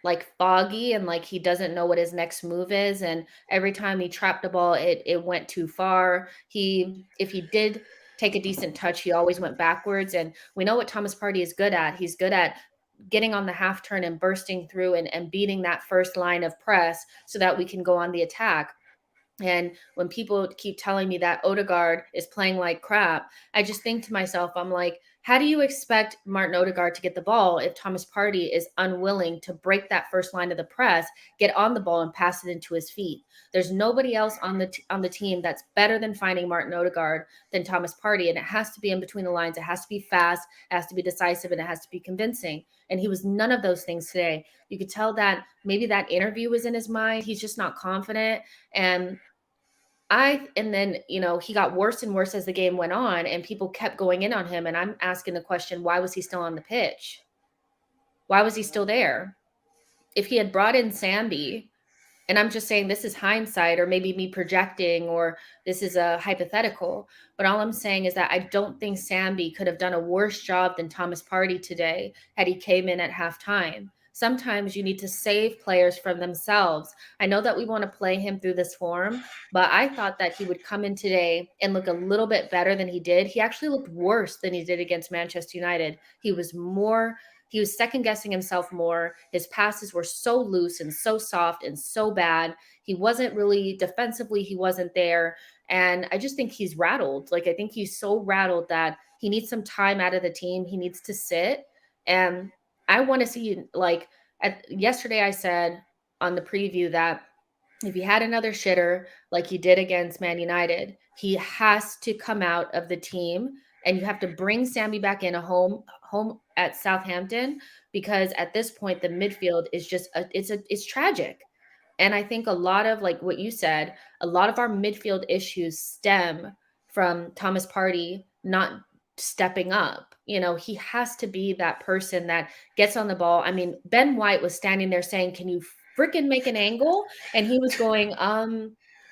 like foggy and like he doesn't know what his next move is. And every time he trapped the ball, it went too far. If he did take a decent touch, he always went backwards. And we know what Thomas Partey is good at. He's good at getting on the half turn and bursting through and beating that first line of press so that we can go on the attack. And when people keep telling me that Odegaard is playing like crap, I just think to myself, I'm like, how do you expect Martin Odegaard to get the ball if Thomas Partey is unwilling to break that first line of the press, get on the ball and pass it into his feet? There's nobody else on the team that's better than finding Martin Odegaard than Thomas Partey. And it has to be in between the lines. It has to be fast, it has to be decisive, and it has to be convincing. And he was none of those things today. You could tell that maybe that interview was in his mind. He's just not confident. And then, he got worse and worse as the game went on and people kept going in on him. And I'm asking the question, why was he still on the pitch? Why was he still there? If he had brought in Sambi, and I'm just saying this is hindsight or maybe me projecting or this is a hypothetical, but all I'm saying is that I don't think Sambi could have done a worse job than Thomas Partey today had he came in at halftime. Sometimes you need to save players from themselves. I know that we want to play him through this form, but I thought that he would come in today and look a little bit better than he did. He actually looked worse than he did against Manchester United. He was second guessing himself more. His passes were so loose and so soft and so bad. He wasn't really defensively, he wasn't there. And I just think he's rattled. Like, I think he's so rattled that he needs some time out of the team. He needs to sit. And I want to see, yesterday I said on the preview that If he had another shitter like he did against Man United, he has to come out of the team, and you have to bring Sammy back in a home at Southampton, because at this point the midfield is just it's tragic. And I think a lot of, like what you said, a lot of our midfield issues stem from Thomas Partey not stepping up. You know, he has to be that person that gets on the ball. I mean, Ben White was standing there saying, "Can you freaking make an angle?" And he was going,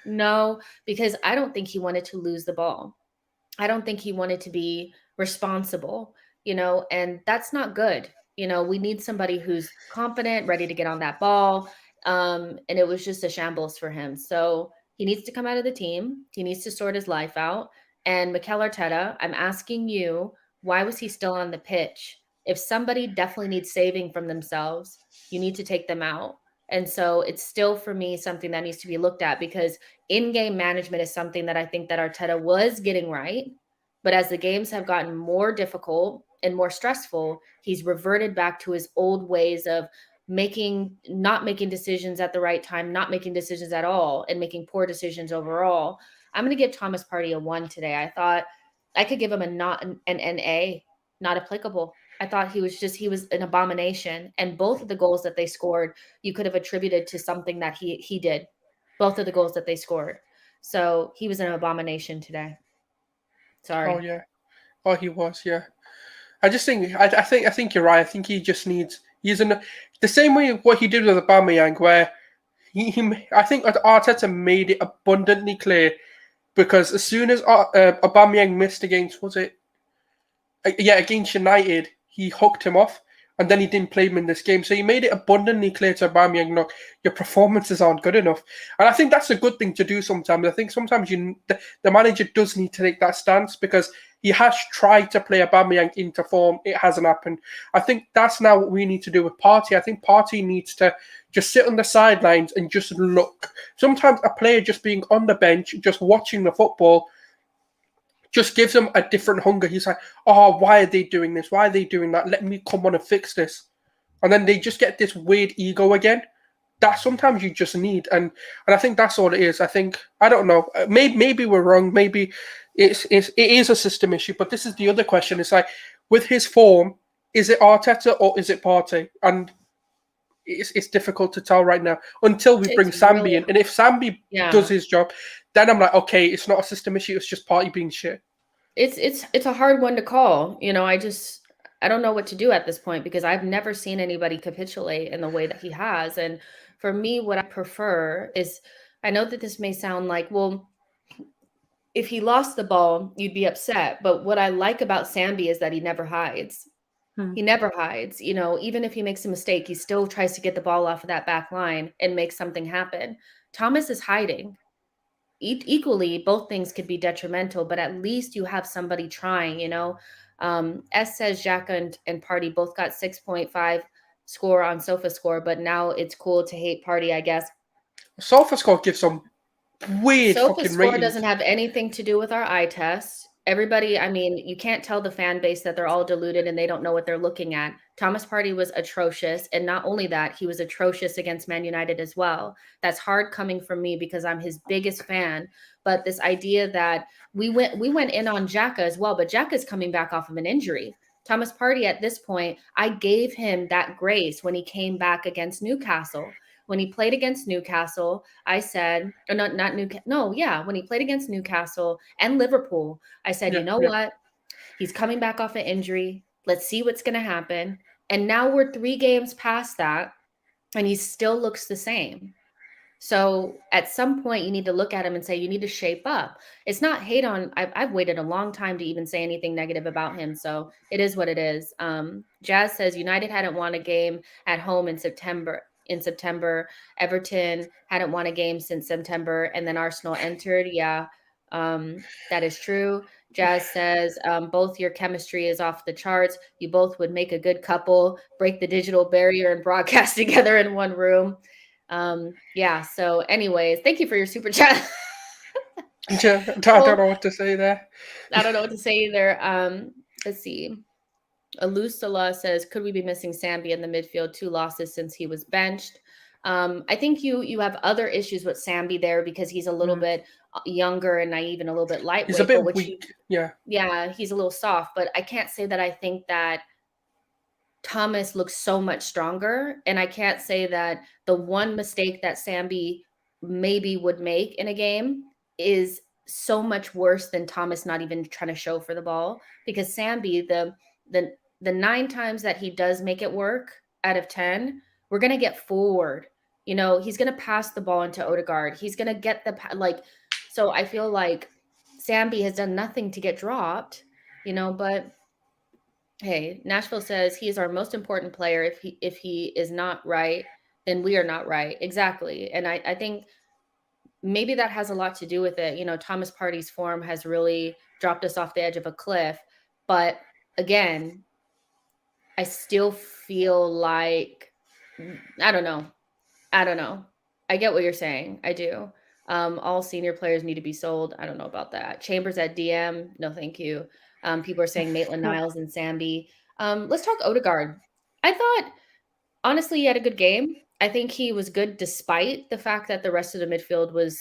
no, because I don't think he wanted to lose the ball. I don't think he wanted to be responsible, and that's not good. We need somebody who's confident, ready to get on that ball. And it was just a shambles for him. So he needs to come out of the team. He needs to sort his life out. And Mikel Arteta, I'm asking you, why was he still on the pitch? If somebody definitely needs saving from themselves, you need to take them out. And so it's still, for me, something that needs to be looked at, because in-game management is something that I think that Arteta was getting right. But as the games have gotten more difficult and more stressful, he's reverted back to his old ways of not making decisions at the right time, not making decisions at all, and making poor decisions overall. I'm going to give Thomas Partey a 1 today. I thought I could give him an A, not applicable. I thought he was an abomination. And both of the goals that they scored, you could have attributed to something that he did. Both of the goals that they scored. So he was an abomination today. Sorry. Oh yeah. Oh, he was. Yeah. I just think I think you're right. I think he just needs the same way what he did with Aubameyang, where I think Arteta made it abundantly clear, because as soon as Aubameyang missed against against United, he hooked him off, and then he didn't play him in this game. So he made it abundantly clear to Aubameyang, look, your performances aren't good enough. And I think that's a good thing to do sometimes. I think sometimes the manager does need to take that stance, because he has tried to play Aubameyang into form. It hasn't happened. I think that's now what we need to do with Partey. I think Partey needs to just sit on the sidelines and just look. Sometimes a player just being on the bench, just watching the football, just gives them a different hunger. He's like, oh, why are they doing this? Why are they doing that? Let me come on and fix this. And then they just get this weird ego again that sometimes you just need. And I think that's all it is. I think, I don't know, maybe we're wrong. Maybe it is a system issue. But this is the other question. It's like, with his form, is it Arteta or is it Partey? And it's difficult to tell right now until we bring Sambi in. And if Sambi does his job, then I'm like, okay, it's not a system issue. It's just Partey being shit. It's a hard one to call. I don't know what to do at this point, because I've never seen anybody capitulate in the way that he has. And for me, what I prefer is, I know that this may sound like, well, if he lost the ball, you'd be upset. But what I like about Sambi is that he never hides. He never hides. Even if he makes a mistake, he still tries to get the ball off of that back line and make something happen. Thomas is hiding. Equally, both things could be detrimental, but at least you have somebody trying. S says xhaka and Partey both got 6.5 score on SofaScore, but now it's cool to hate Partey, I guess. SofaScore gives some weird fucking ratings. SofaScore doesn't have anything to do with our eye test. Everybody, I mean, you can't tell the fan base that they're all deluded and they don't know what they're looking at. Thomas Partey was atrocious. And not only that, he was atrocious against Man United as well. That's hard coming from me, because I'm his biggest fan. But this idea that we went in on xhaka as well, but xhaka's coming back off of an injury. Thomas Partey, at this point, I gave him that grace when he came back against Newcastle. When he played against Newcastle, I said, or not Newcastle. No, yeah. When he played against Newcastle and Liverpool, I said, you know what? He's coming back off an injury. Let's see what's going to happen. And now we're 3 games past that, and he still looks the same. So at some point, you need to look at him and say, you need to shape up. It's not hate on. I've waited a long time to even say anything negative about him. So it is what it is. Jazz says United hadn't won a game at home in September. Everton hadn't won a game since September, and then Arsenal entered. Yeah, that is true. Jazz says both your chemistry is off the charts. You both would make a good couple, break the digital barrier and broadcast together in one room. Yeah, so anyways, thank you for your super chat. Yeah, I don't know what to say there. I don't know what to say either. Let's see. Alusala says, could we be missing Sambi in the midfield? 2 losses since he was benched. I think you have other issues with Sambi there because he's a little bit younger and naive and a little bit He's a lightweight, but bit weak. Yeah. yeah, he's a little soft, but I can't say that I think that Thomas looks so much stronger, and I can't say that the one mistake that Sambi maybe would make in a game is so much worse than Thomas not even trying to show for the ball, because Sambi, the 9 times that he does make it work out of 10, we're gonna get forward. You know, he's gonna pass the ball into Odegaard. He's gonna get so I feel like Sambi has done nothing to get dropped, you know, but hey, Nashville says he is our most important player. If he is not right, then we are not right. Exactly. And I think maybe that has a lot to do with it. You know, Thomas Partey's form has really dropped us off the edge of a cliff. But again, I still feel like I don't know. I get what you're saying. I do. All senior players need to be sold. I don't know about that. Chambers at DM. No, thank you. People are saying Maitland-Niles and Sambi. Let's talk Odegaard. I thought, honestly, he had a good game. I think he was good despite the fact that the rest of the midfield was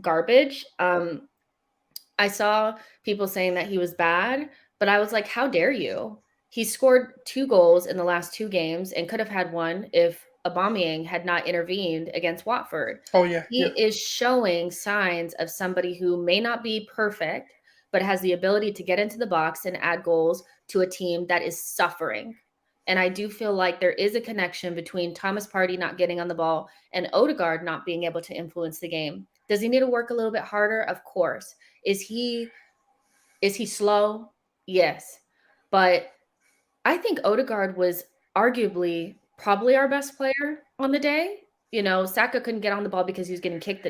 garbage. I saw people saying that he was bad, but I was like, how dare you? He scored 2 goals in the last 2 games and could have had 1 if Aubameyang had not intervened against Watford. Oh, yeah. He is showing signs of somebody who may not be perfect, but has the ability to get into the box and add goals to a team that is suffering. And I do feel like there is a connection between Thomas Partey not getting on the ball and Odegaard not being able to influence the game. Does he need to work a little bit harder? Of course. Is he slow? Yes. But I think Odegaard was arguably probably our best player on the day. You know, Saka couldn't get on the ball because he was getting kicked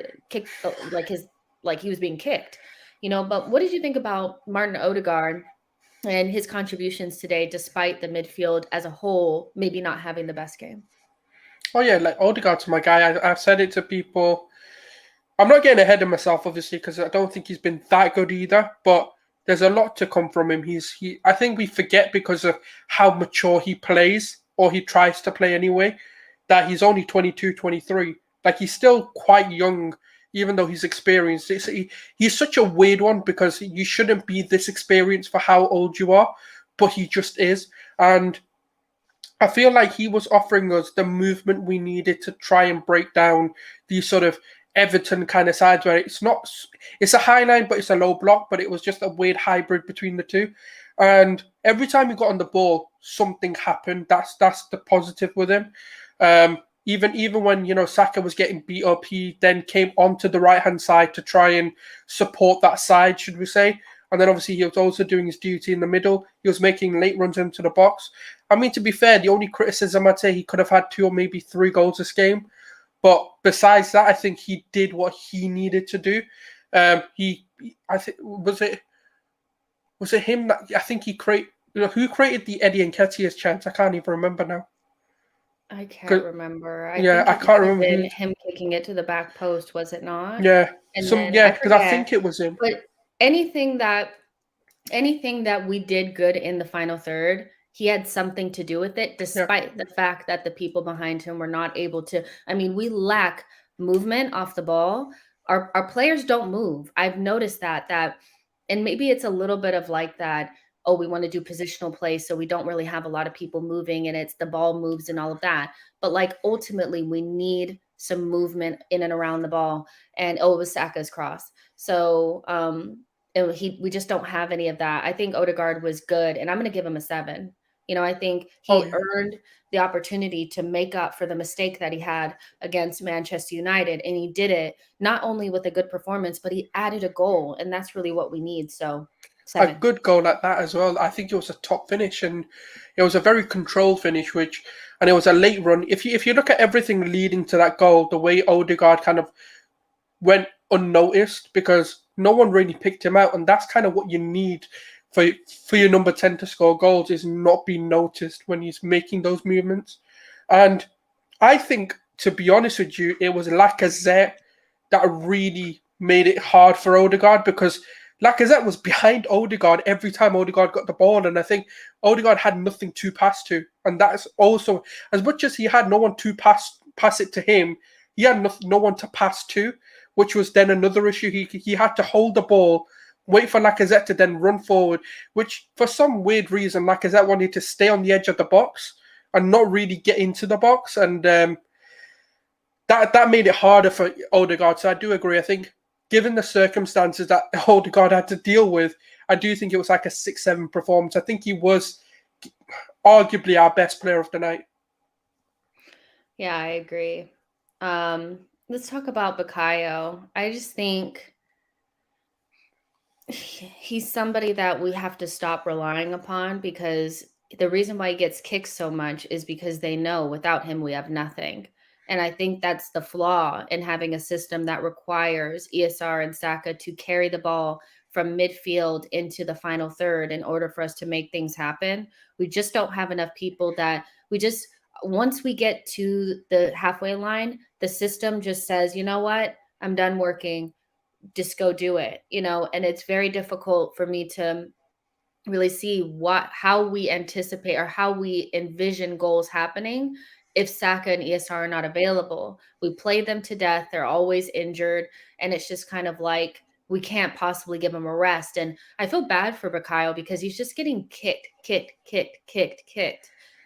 like he was being kicked. You know, but what did you think about Martin Odegaard and his contributions today, despite the midfield as a whole maybe not having the best game? Oh, yeah, like Odegaard's my guy. I've said it to people. I'm not getting ahead of myself, obviously, because I don't think he's been that good either, but there's a lot to come from him. I think we forget because of how mature he plays, or he tries to play anyway, that he's only 22, 23. Like, he's still quite young, even though he's experienced. He's such a weird one because you shouldn't be this experienced for how old you are, but he just is. And I feel like he was offering us the movement we needed to try and break down these sort of Everton kind of sides where it's a high line, but it's a low block, but it was just a weird hybrid between the two. And every time he got on the ball, something happened. That's the positive with him. Even when, you know, Saka was getting beat up, he then came onto the right-hand side to try and support that side, should we say. And then obviously he was also doing his duty in the middle. He was making late runs into the box. I mean, to be fair, the only criticism I'd say, he could have had 2 or maybe 3 goals this game. But besides that, I think he did what he needed to do. I think was it him that I think he created? You know, who created the Eddie Nketiah's chance? I can't even remember now. I can't remember. I can't remember. Him kicking it to the back post, was it not? Yeah, And because I think it was him. But anything that we did good in the final third, he had something to do with it, despite the fact that the people behind him were not able to. I mean, we lack movement off the ball. Our players don't move. I've noticed that, and maybe it's a little bit of like that, oh, we want to do positional play, so we don't really have a lot of people moving, and it's the ball moves and all of that. But like ultimately, we need some movement in and around the ball. And it was Saka's cross. So we just don't have any of that. I think Odegaard was good, and I'm going to give him a 7. You know, I think he earned the opportunity to make up for the mistake that he had against Manchester United. And he did it not only with a good performance, but he added a goal. And that's really what we need. So 7. A good goal like that as well. I think it was a top finish, and it was a very controlled finish, and it was a late run. If you look at everything leading to that goal, the way Odegaard kind of went unnoticed because no one really picked him out, and that's kind of what you need for your number 10 to score goals, is not being noticed when he's making those movements. And I think, to be honest with you, it was Lacazette that really made it hard for Odegaard, because Lacazette was behind Odegaard every time Odegaard got the ball, and I think Odegaard had nothing to pass to. And that's also, as much as he had no one to pass pass it to him, he had no one to pass to, which was then another issue. He had to hold the ball, wait for Lacazette to then run forward, which for some weird reason, Lacazette wanted to stay on the edge of the box and not really get into the box. And that made it harder for Odegaard. So I do agree. I think given the circumstances that Odegaard had to deal with, I do think it was like a 6-7 performance. I think he was arguably our best player of the night. Yeah, I agree. Let's talk about Bukayo. I just think he's somebody that we have to stop relying upon, because the reason why he gets kicked so much is because they know without him we have nothing. And I think that's the flaw in having a system that requires ESR and Saka to carry the ball from midfield into the final third in order for us to make things happen. We just don't have enough people that once we get to the halfway line, the system just says, you know what, I'm done working. Just go do it, and it's very difficult for me to really see how we anticipate or how we envision goals happening if Saka and ESR are not available. We play them to death. They're always injured. And it's just kind of like, we can't possibly give them a rest. And I feel bad for Bukayo because he's just getting kicked.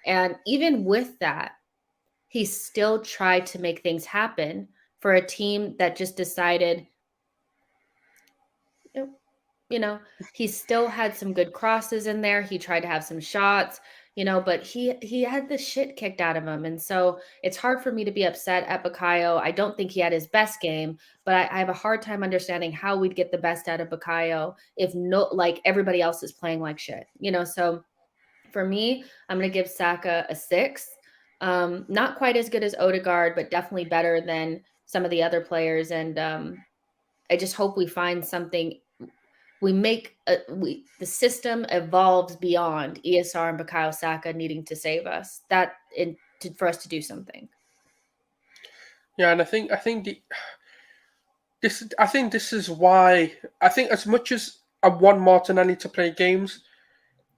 And even with that, he still tried to make things happen for a team that just decided, he still had some good crosses in there. He tried to have some shots, but he had the shit kicked out of him. And so it's hard for me to be upset at Bukayo. I don't think he had his best game, but I have a hard time understanding how we'd get the best out of Bukayo if everybody else is playing like shit, So for me, I'm going to give Saka a 6. Not quite as good as Odegaard, but definitely better than some of the other players. And I just hope we find something. The system evolves beyond ESR and Bukayo Saka needing to save us. For us to do something. Yeah, and I think this is why I think as much as I want Martinelli to play games,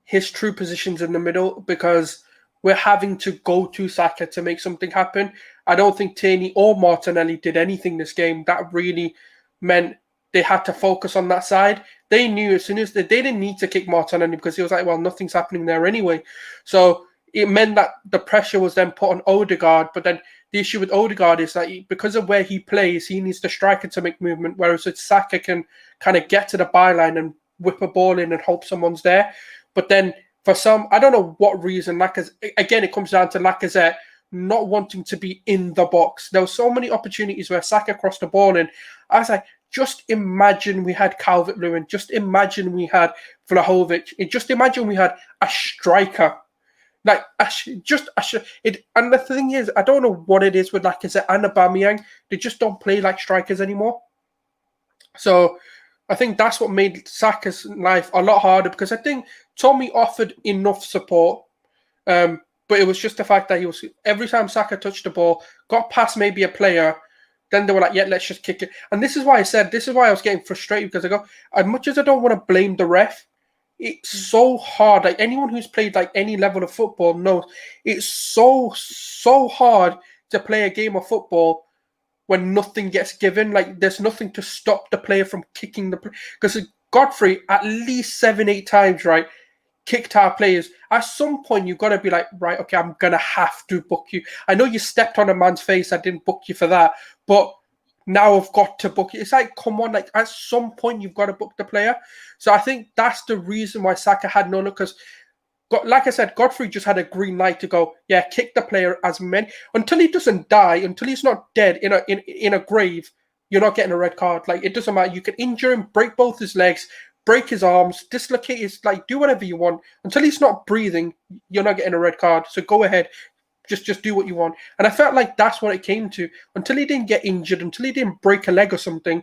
his true position's in the middle because we're having to go to Saka to make something happen. I don't think Tierney or Martinelli did anything this game that really meant they had to focus on that side. They knew as soon as they didn't need to kick Martinelli because he was like, well, nothing's happening there anyway. So it meant that the pressure was then put on Odegaard. But then the issue with Odegaard is that because of where he plays, he needs the striker to make movement, whereas Saka can kind of get to the byline and whip a ball in and hope someone's there. But then for some, I don't know what reason, again, it comes down to Lacazette not wanting to be in the box. There were so many opportunities where Saka crossed the ball in. I was like, just imagine we had Calvert-Lewin. Just imagine we had Vlahovic. Just imagine we had a striker. And the thing is, I don't know what it is with Lacazette and Aubameyang. They just don't play like strikers anymore. So I think that's what made Saka's life a lot harder because I think Tommy offered enough support. But it was just the fact that every time Saka touched the ball, got past maybe a player, then they were like, yeah, let's just kick it. And this is why I was getting frustrated because I go, as much as I don't want to blame the ref, it's so hard. Like anyone who's played like any level of football knows it's so hard to play a game of football when nothing gets given. Like there's nothing to stop the player from kicking the play. Because Godfrey, at least 7-8 times, right, kicked our players. At some point, you've got to be like, right, okay, I'm going to have to book you. I know you stepped on a man's face. I didn't book you for that. But now I've got to book you. It's like, come on, like at some point, you've got to book the player. So I think that's the reason why Saka had no look. Because, like I said, Godfrey just had a green light to go, yeah, kick the player as many. Until he doesn't die, until he's not dead in a grave, you're not getting a red card. Like, it doesn't matter. You can injure him, break both his legs, break his arms, dislocate his, do whatever you want. Until he's not breathing, you're not getting a red card. So go ahead. Just do what you want. And I felt like that's what it came to. Until he didn't get injured, until he didn't break a leg or something,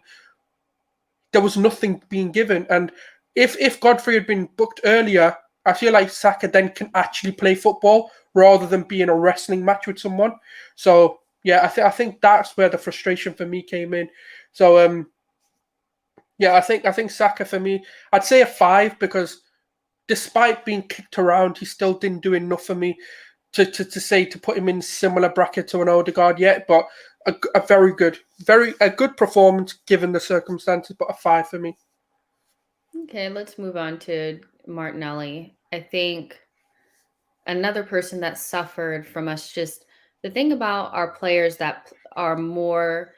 there was nothing being given. And if Godfrey had been booked earlier, I feel like Saka then can actually play football rather than be in a wrestling match with someone. So, yeah, I think that's where the frustration for me came in. So, yeah, I think Saka for me, I'd say a 5 because despite being kicked around, he still didn't do enough for me to say to put him in similar bracket to an Odegaard yet, but a very good, a good performance given the circumstances, but a 5 for me. Okay, let's move on to Martinelli. I think another person that suffered from us just the thing about our players that are more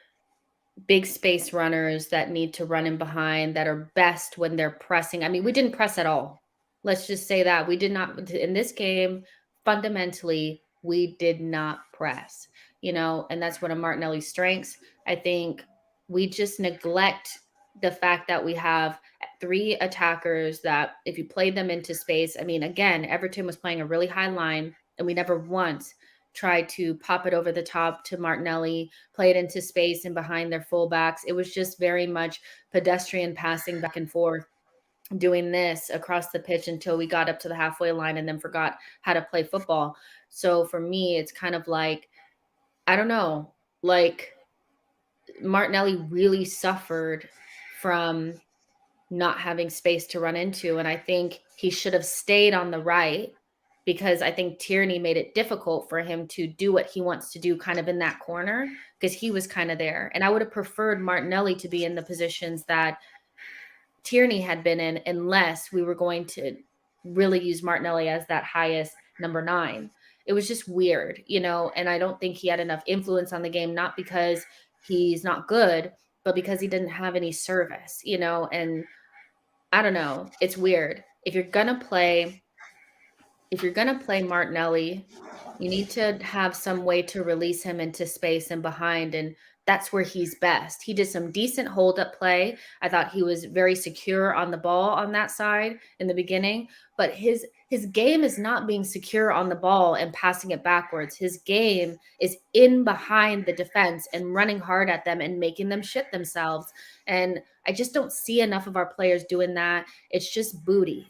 big space runners that need to run in behind that are best when they're pressing. I mean, we didn't press at all. Let's just say that we did not in this game. Fundamentally, we did not press, and that's one of Martinelli's strengths. I think we just neglect the fact that we have three attackers that if you played them into space, I mean, again, Everton was playing a really high line and we never once tried to pop it over the top to Martinelli, play it into space and behind their fullbacks. It was just very much pedestrian passing back and forth, doing this across the pitch until we got up to the halfway line and then forgot how to play football. So for me, it's kind of like, I don't know, like Martinelli really suffered from not having space to run into. And I think he should have stayed on the right because I think Tierney made it difficult for him to do what he wants to do kind of in that corner because he was kind of there. And I would have preferred Martinelli to be in the positions that Tierney had been in unless we were going to really use Martinelli as that highest number 9. It was just weird, and I don't think he had enough influence on the game, not because he's not good, but because he didn't have any service, and I don't know. It's weird. If you're gonna play Martinelli, you need to have some way to release him into space and behind, and that's where he's best. He did some decent hold-up play. I thought he was very secure on the ball on that side in the beginning, but his game is not being secure on the ball and passing it backwards. His game is in behind the defense and running hard at them and making them shit themselves. And I just don't see enough of our players doing that. It's just booty.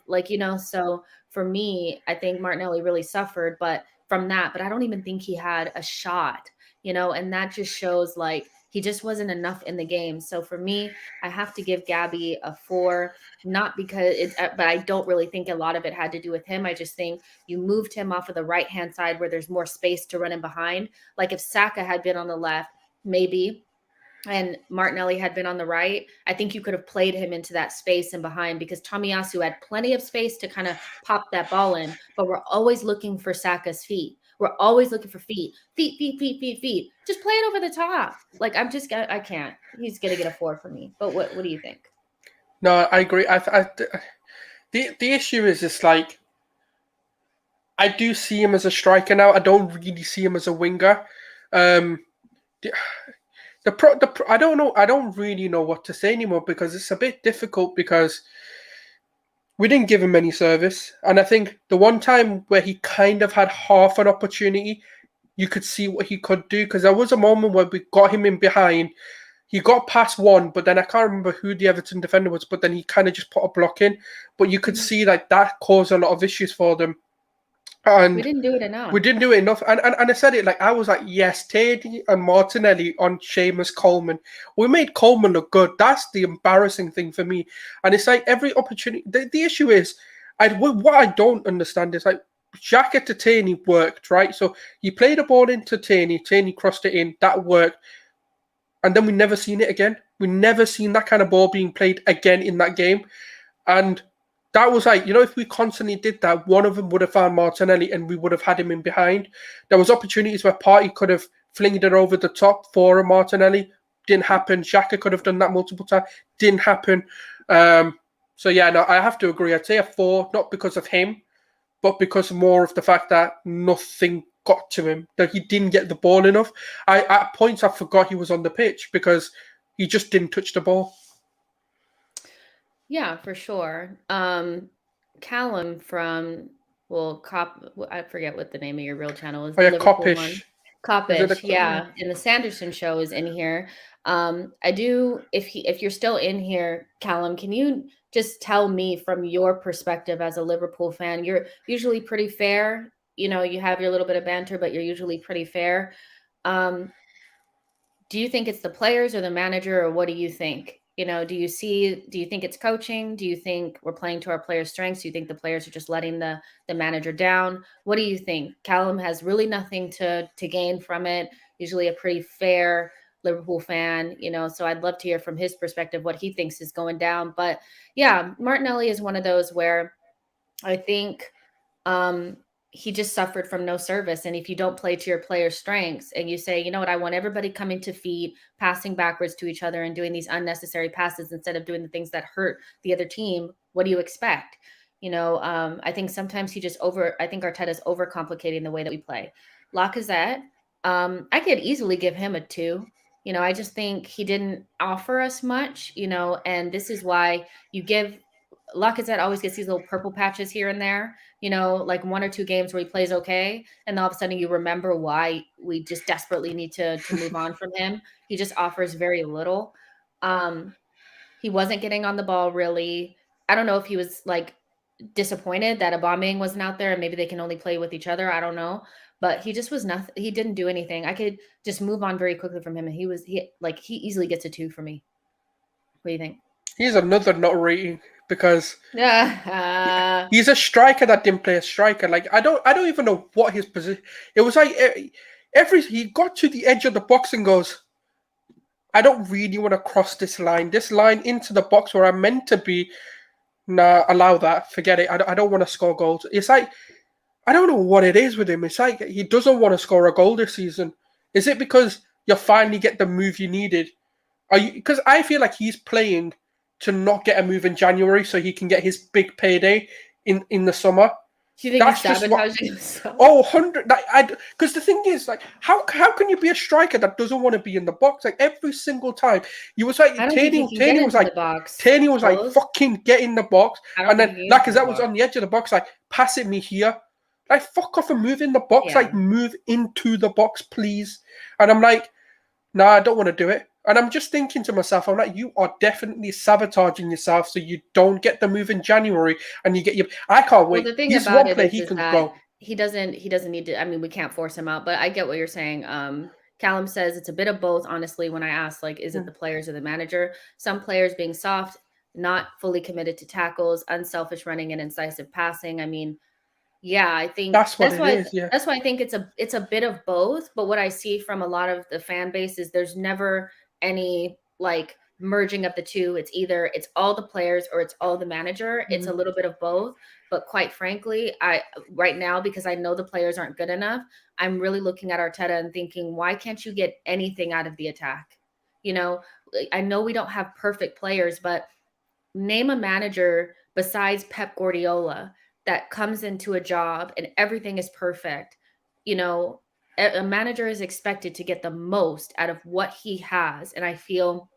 So for me, I think Martinelli really suffered, but I don't even think he had a shot, and that just shows like he just wasn't enough in the game. So for me, I have to give Gabby a 4, not because but I don't really think a lot of it had to do with him. I just think you moved him off of the right-hand side where there's more space to run in behind. Like if Saka had been on the left, maybe, and Martinelli had been on the right, I think you could have played him into that space and behind because Tomiyasu had plenty of space to kind of pop that ball in, but we're always looking for Saka's feet. We're always looking for feet. Feet. Just play it over the top. Like I can't. He's going to get a 4 for me. But what do you think? No, I agree. The issue is just like, I do see him as a striker now. I don't really see him as a winger. I don't know. I don't really know what to say anymore because it's a bit difficult because we didn't give him any service. And I think the one time where he kind of had half an opportunity, you could see what he could do because there was a moment where we got him in behind. He got past one, but then I can't remember who the Everton defender was, but then he kind of just put a block in. But you could see like that caused a lot of issues for them. And we didn't do it enough. We didn't do it enough. And I said it like, I was like, yes, Teddy and Martinelli on Seamus Coleman. We made Coleman look good. That's the embarrassing thing for me. And it's like every opportunity. The issue is, what I don't understand is like, xhaka to Tierney worked, right? So he played a ball into Tierney crossed it in, that worked. And then we never seen it again. We never seen that kind of ball being played again in that game. And that was like, if we constantly did that, one of them would have found Martinelli and we would have had him in behind. There was opportunities where Partey could have flinged it over the top for Martinelli. Didn't happen. xhaka could have done that multiple times. Didn't happen. So yeah, no, I have to agree. I'd say a 4, not because of him, but because more of the fact that nothing got to him, that he didn't get the ball enough. At points I forgot he was on the pitch because he just didn't touch the ball. Yeah, for sure. Callum from I forget what the name of your real channel is. Oh yeah, Coppish. Coppish, yeah. And the Sanderson show is in here. I do if you're still in here, Callum, can you just tell me from your perspective as a Liverpool fan? You're usually pretty fair. You have your little bit of banter, but you're usually pretty fair. Do you think it's the players or the manager, or what do you think? You know, do you think it's coaching? Do you think we're playing to our players' strengths? Do you think the players are just letting the manager down? What do you think? Callum has really nothing to gain from it. Usually a pretty fair Liverpool fan, you know, so I'd love to hear from his perspective what he thinks is going down. But yeah, Martinelli is one of those where I think he just suffered from no service. And if you don't play to your players' strengths and you say, you know what, I want everybody coming to feet, passing backwards to each other and doing these unnecessary passes instead of doing the things that hurt the other team, what do you expect? You know, I think sometimes I think Arteta's overcomplicating the way that we play. Lacazette, I could easily give him a 2. You know, I just think he didn't offer us much, you know, and this is why you give Lacazette always gets these little purple patches here and there, you know, like 1 or 2 games where he plays okay, and all of a sudden you remember why we just desperately need to move on from him. He just offers very little. He wasn't getting on the ball really. I don't know if he was like disappointed that Aubameyang wasn't out there and maybe they can only play with each other. I don't know. But he just was nothing. He didn't do anything. I could just move on very quickly from him. And he easily gets a 2 for me. What do you think? He's another not rating because Yeah. he's a striker that didn't play a striker. Like I don't even know what his position. It was like he got to the edge of the box and goes, I don't really want to cross this line into the box where I'm meant to be. Nah, allow that. Forget it. I don't want to score goals. It's like, I don't know what it is with him. It's like he doesn't want to score a goal this season. Is it because you finally get the move you needed? Because I feel like he's playing to not get a move in January so he can get his big payday in the summer. Do you think he's sabotaging himself? Oh, 100. Because the thing is, like, how can you be a striker that doesn't want to be in the box? Like every single time, you was like, Taney was like, fucking get in the box, and then Lacazette was on the edge of the box, like, pass it me here, like, fuck off and move in the box, like, move into the box, please. And I'm like, nah, I don't want to do it. And I'm just thinking to myself, I'm like, you are definitely sabotaging yourself so you don't get the move in January and you get your. I can't wait. Well, the thing about it is that he doesn't need to. I mean, we can't force him out, but I get what you're saying. Callum says it's a bit of both. Honestly, when I asked, like, is it the players or the manager? Some players being soft, not fully committed to tackles, unselfish running, and incisive passing. I mean, yeah, I think that's why I think it's a bit of both. But what I see from a lot of the fan base is there's never any like merging of the two. It's all the players or it's all the manager. It's a little bit of both. But quite frankly, right now, because I know the players aren't good enough, I'm really looking at Arteta and thinking, why can't you get anything out of the attack? You know, I know we don't have perfect players, but name a manager besides Pep Guardiola that comes into a job and everything is perfect. You know, a manager is expected to get the most out of what he has. And I feel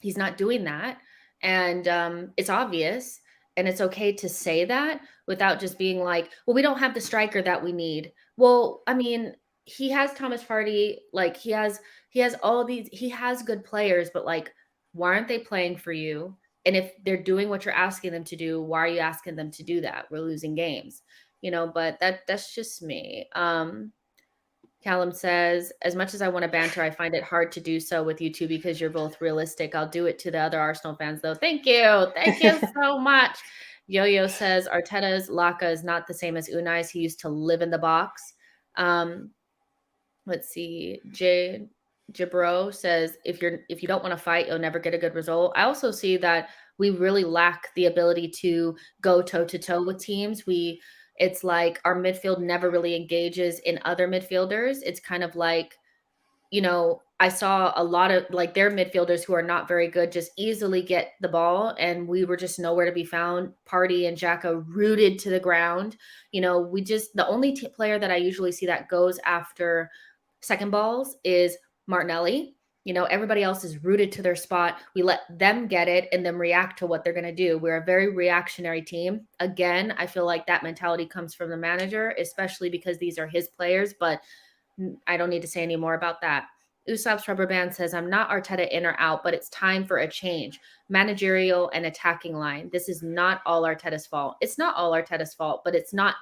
he's not doing that. And it's obvious. And it's okay to say that without just being like, well, we don't have the striker that we need. Well, I mean, he has Thomas Partey, like he has good players, but like, why aren't they playing for you? And if they're doing what you're asking them to do, why are you asking them to do that? We're losing games, you know, but that's just me. Callum says, as much as I want to banter, I find it hard to do so with you two because you're both realistic. I'll do it to the other Arsenal fans, though. Thank you. Thank you so much. Yo-Yo says, Arteta's Laka is not the same as Unai's. He used to live in the box. Let's see. Jabro says, if you don't want to fight, you'll never get a good result. I also see that we really lack the ability to go toe-to-toe with teams. It's like our midfield never really engages in other midfielders. It's kind of like, you know, I saw a lot of like their midfielders who are not very good just easily get the ball, and we were just nowhere to be found. Partey and xhaka rooted to the ground. You know, the only player that I usually see that goes after second balls is Martinelli. You know, everybody else is rooted to their spot. We let them get it and then react to what they're going to do. We're a very reactionary team. Again, I feel like that mentality comes from the manager, especially because these are his players, but I don't need to say any more about that. Usopp's Rubber Band says, I'm not Arteta in or out, but it's time for a change. Managerial and attacking line. This is not all Arteta's fault. It's not all Arteta's fault, but it's not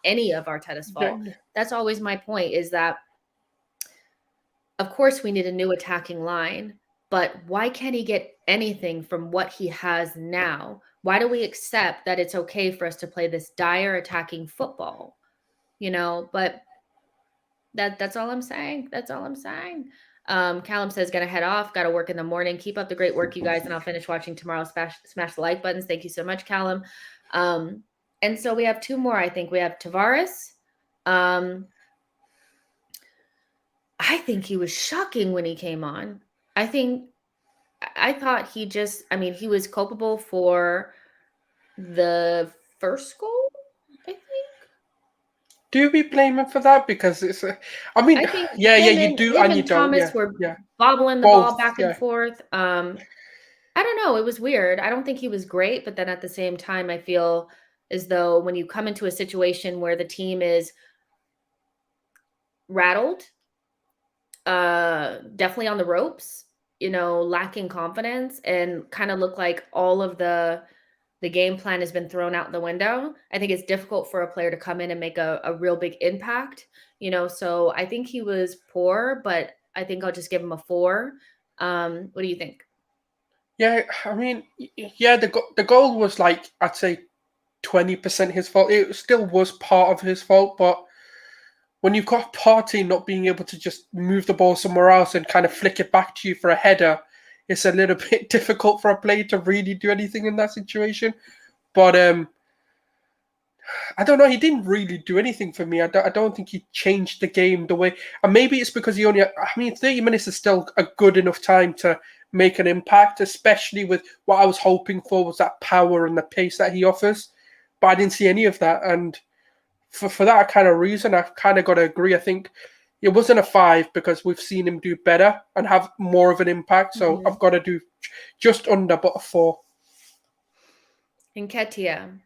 any of Arteta's fault. That's always my point, is that of course we need a new attacking line, but why can't he get anything from what he has now? Why do we accept that it's okay for us to play this dire attacking football? But that's all I'm saying. That's all I'm saying. Callum says, "Gonna head off. Got to work in the morning. Keep up the great work, you guys, and I'll finish watching tomorrow. Smash the like buttons. Thank you so much, Callum." And so we have two more. I think we have Tavares. I think he was shocking when he came on. I thought he was culpable for the first goal, I think. Do we blame him for that? Because it's, I think you do him and you and don't. Thomas Yeah, were yeah, bobbling the both. ball back and forth. I don't know. It was weird. I don't think he was great, but then at the same time, I feel as though when you come into a situation where the team is rattled, definitely on the ropes, lacking confidence, and kind of look like all of the game plan has been thrown out the window. I think it's difficult for a player to come in and make a real big impact, so I think he was poor, but I think I'll just give him a 4. What do you think? Yeah, I mean, yeah, the goal was like, I'd say 20% his fault. It still was part of his fault, but when you've got Partey not being able to just move the ball somewhere else and kind of flick it back to you for a header, it's a little bit difficult for a player to really do anything in that situation. But I don't know. He didn't really do anything for me. I don't think he changed the game the way. And maybe it's because he only. 30 minutes is still a good enough time to make an impact, especially with what I was hoping for was that power and the pace that he offers. But I didn't see any of that, and for that kind of reason, I've kind of got to agree. I think it wasn't a 5 because we've seen him do better and have more of an impact. So I've got to do just under, but a 4. Nketiah.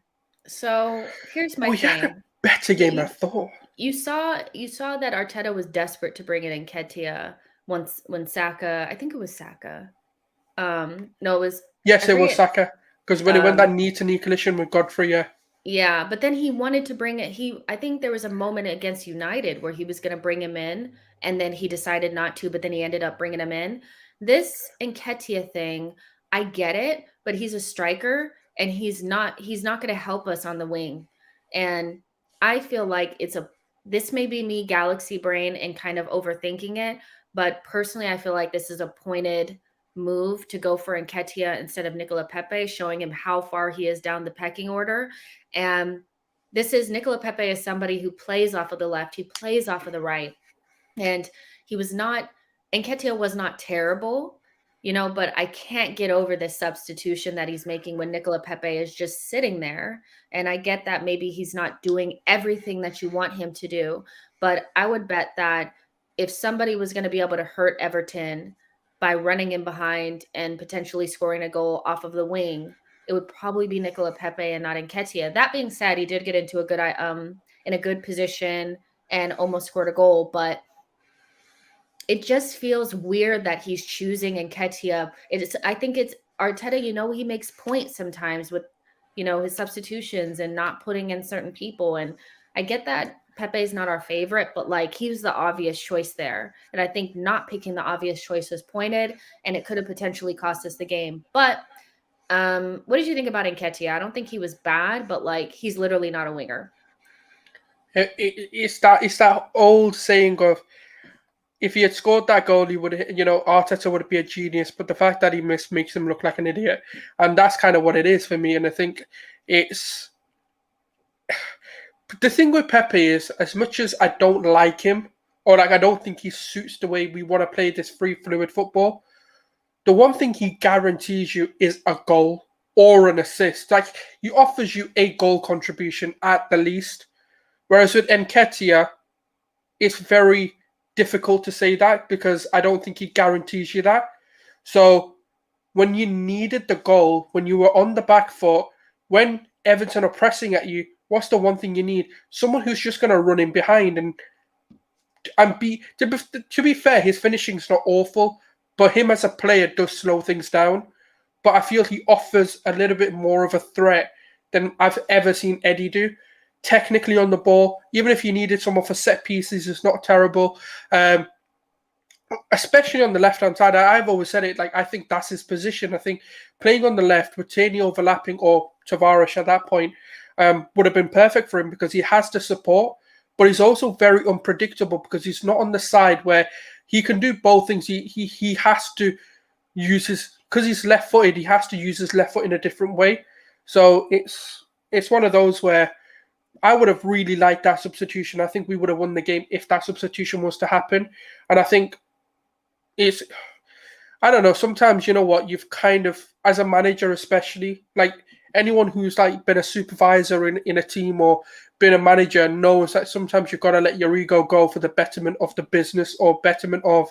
So here's my He had thing. a better game than I thought. You saw that Arteta was desperate to bring in Nketiah when Saka, I think it was Saka. No, it was. Yes, it was Saka, because when it went that knee-to-knee collision with Godfrey, yeah. Yeah, but then he wanted to bring it. I think there was a moment against United where he was going to bring him in, and then he decided not to, but then he ended up bringing him in. This Nketiah thing, I get it, but he's a striker, and he's not going to help us on the wing. And I feel like this may be me galaxy brain and kind of overthinking it, but personally, I feel like this is a pointed move to go for Nketiah instead of Nicola Pepe, showing him how far he is down the pecking order. And Nicola Pepe is somebody who plays off of the left, he plays off of the right. And Nketiah was not terrible, but I can't get over this substitution that he's making when Nicola Pepe is just sitting there. And I get that maybe he's not doing everything that you want him to do, but I would bet that if somebody was going to be able to hurt Everton by running in behind and potentially scoring a goal off of the wing, it would probably be Nicola Pepe and not Nketiah. That being said, he did get into in a good position and almost scored a goal, but it just feels weird that he's choosing Nketiah. I think it's Arteta, he makes points sometimes with, his substitutions and not putting in certain people. And I get that Pepe's not our favorite, but he was the obvious choice there. And I think not picking the obvious choice was pointed, and it could have potentially cost us the game. But what did you think about Nketiah? I don't think he was bad, but he's literally not a winger. It's that old saying of, if he had scored that goal, he would, Arteta would be a genius. But the fact that he missed makes him look like an idiot, and that's kind of what it is for me. And I think it's the thing with Pepe is, as much as I don't like him, or I don't think he suits the way we want to play this free fluid football, the one thing he guarantees you is a goal or an assist. He offers you a goal contribution at the least. Whereas with Nketiah, it's very difficult to say that because I don't think he guarantees you that. So when you needed the goal, when you were on the back foot, when Everton are pressing at you, what's the one thing you need? Someone who's just going to run in behind and be. To be fair, his finishing's not awful, but him as a player does slow things down. But I feel he offers a little bit more of a threat than I've ever seen Eddie do. Technically on the ball, even if you needed someone for set pieces, it's not terrible. especially on the left-hand side, I've always said it, like, I think that's his position. I think playing on the left with Tierney overlapping or Tavares at that point would have been perfect for him because he has the support, but he's also very unpredictable because he's not on the side where he can do both things. He has to use his, because he's left-footed, he has to use his left foot in a different way. So it's one of those where I would have really liked that substitution. I think we would have won the game if that substitution was to happen. And I think it's, I don't know, sometimes, you know what, you've kind of, as a manager especially, like anyone who's like been a supervisor in a team or been a manager knows that sometimes you've got to let your ego go for the betterment of the business or betterment of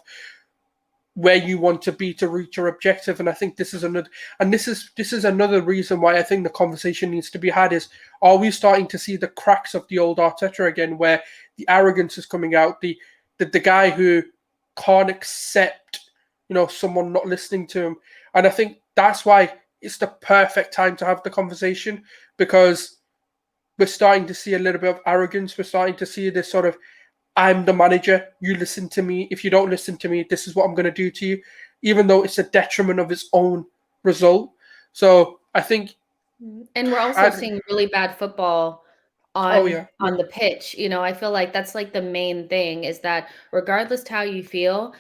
where you want to be to reach your objective. And I think this is another reason why I think the conversation needs to be had is, are we starting to see the cracks of the old Arteta again, where the arrogance is coming out, the guy who can't accept, you know, someone not listening to him. And I think that's why it's the perfect time to have the conversation, because we're starting to see a little bit of arrogance. We're starting to see this sort of, I'm the manager, you listen to me. If you don't listen to me, this is what I'm going to do to you, even though it's a detriment of its own result. So I think... And we're also seeing really bad football on the pitch. You know, I feel like that's like the main thing, is that regardless how you feel,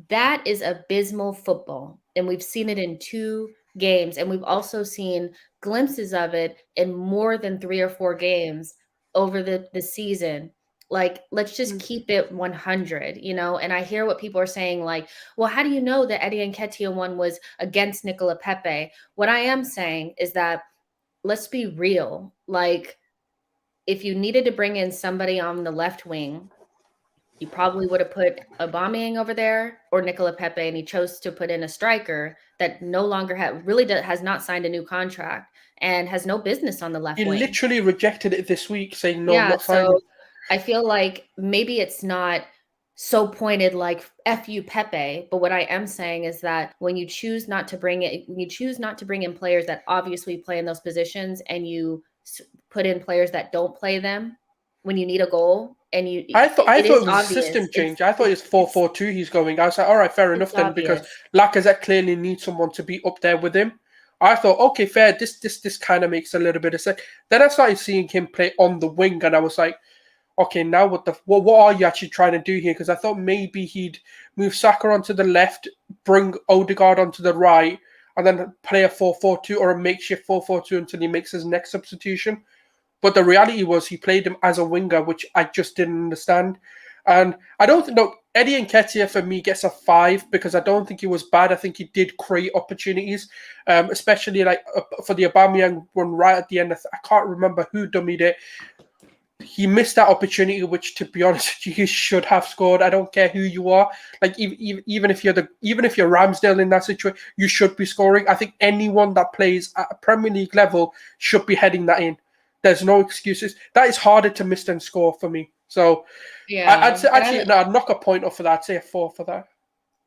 that is abysmal football. And we've seen it in 2 games. And we've also seen glimpses of it in more than 3 or 4 games over the season. Like, let's just keep it 100, you know? And I hear what people are saying, like, well, how do you know that Eddie Nketiah one was against Nicola Pepe? What I am saying is that, let's be real. Like, if you needed to bring in somebody on the left wing, you probably would have put Aubameyang over there or Nicola Pepe, and he chose to put in a striker that no longer has not signed a new contract and has no business on the left wing. He literally rejected it this week, saying, no, I'm not signing. So I feel like maybe it's not so pointed like F you Pepe, but what I am saying is that when you choose not to bring in players that obviously play in those positions, and you put in players that don't play them when you need a goal, and I thought it was a system change. I thought it's 4-4-2 he's going. I was like, all right, fair enough then, because Lacazette clearly needs someone to be up there with him. I thought, okay, fair, this kind of makes a little bit of sense. Then I started seeing him play on the wing, and I was like, okay, now what are you actually trying to do here? Because I thought maybe he'd move Saka onto the left, bring Odegaard onto the right, and then play a 4-4-2 or a makeshift 4-4-2 until he makes his next substitution. But the reality was he played him as a winger, which I just didn't understand. And I don't think, no, Eddie Nketiah for me gets a 5 because I don't think he was bad. I think he did create opportunities, especially like for the Aubameyang one right at the end. I can't remember who dummied it. He missed that opportunity, which, to be honest, you should have scored. I don't care who you are. Like, even if you're Ramsdale in that situation, you should be scoring. I think anyone that plays at a Premier League level should be heading that in. There's no excuses. That is harder to miss than score for me. So, yeah, I'd say actually, I'd knock a point off for that. I'd say a 4 for that.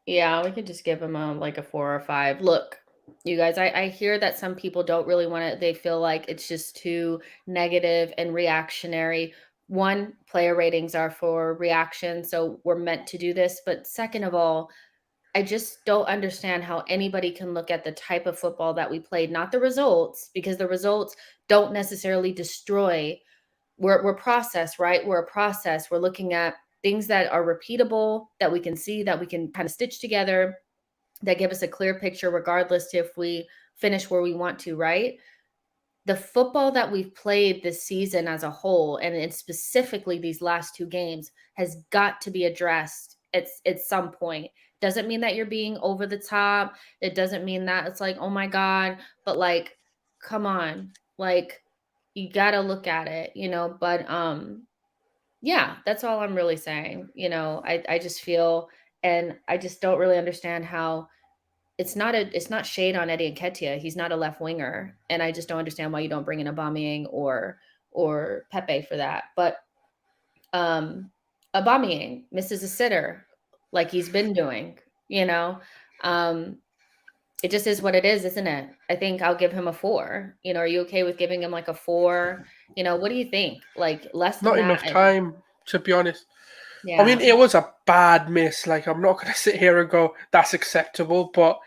Yeah, we could just give him a 4 or 5. Look, you guys, I hear that some people don't really want to, they feel like it's just too negative and reactionary. One, player ratings are for reaction, so we're meant to do this. But second of all, I just don't understand how anybody can look at the type of football that we played, not the results, because the results don't necessarily destroy. We're process, right? We're a process. We're looking at things that are repeatable, that we can see, that we can kind of stitch together, that give us a clear picture, regardless if we finish where we want to, right? The football that we've played this season as a whole, and specifically these last 2 games, has got to be addressed at some point. Doesn't mean that you're being over the top. It doesn't mean that it's like, oh my God, but like, come on, like, you got to look at it, you know, but yeah, that's all I'm really saying. You know, I just feel, and I just don't really understand how it's not shade on Eddie Nketiah. He's not a left winger, and I just don't understand why you don't bring in Aubameyang or Pepe for that. But Aubameyang misses a sitter like he's been doing, you know. It just is what it is, isn't it? I think I'll give him a 4. You know, are you okay with giving him like a 4? You know, what do you think? Like less than Not that? Enough time, to be honest. I mean, Yeah. it was a bad miss. Like, I'm not going to sit here and go, that's acceptable. But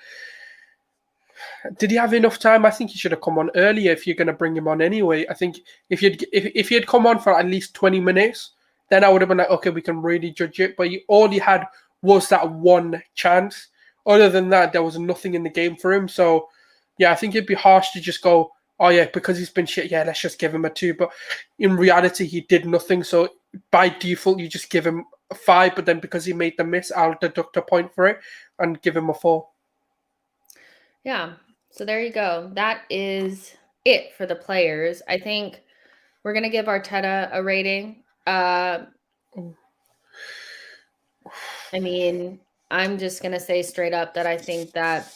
did he have enough time? I think he should have come on earlier if you're going to bring him on anyway. I think if he had come on for at least 20 minutes, then I would have been like, okay, we can really judge it. But all he had was that one chance. Other than that, there was nothing in the game for him. So, yeah, I think it'd be harsh to just go, oh, yeah, because he's been shit, yeah, let's just give him a 2. But in reality, he did nothing. So by default, you just give him a 5. But then because he made the miss, I'll deduct a point for it and give him a 4. Yeah. So there you go. That is it for the players. I think we're going to give Arteta a rating. I mean, I'm just going to say straight up that I think that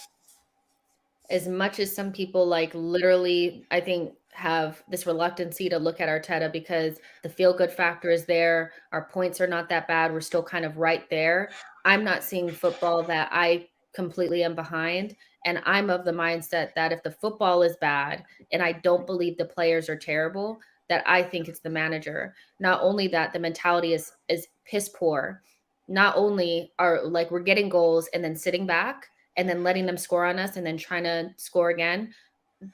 as much as some people like literally, I think, have this reluctancy to look at Arteta because the feel good factor is there, our points are not that bad, we're still kind of right there. I'm not seeing football that I completely am behind. And I'm of the mindset that if the football is bad and I don't believe the players are terrible, that I think it's the manager. Not only that, the mentality is piss poor. Not only are like we're getting goals and then sitting back and then letting them score on us and then trying to score again,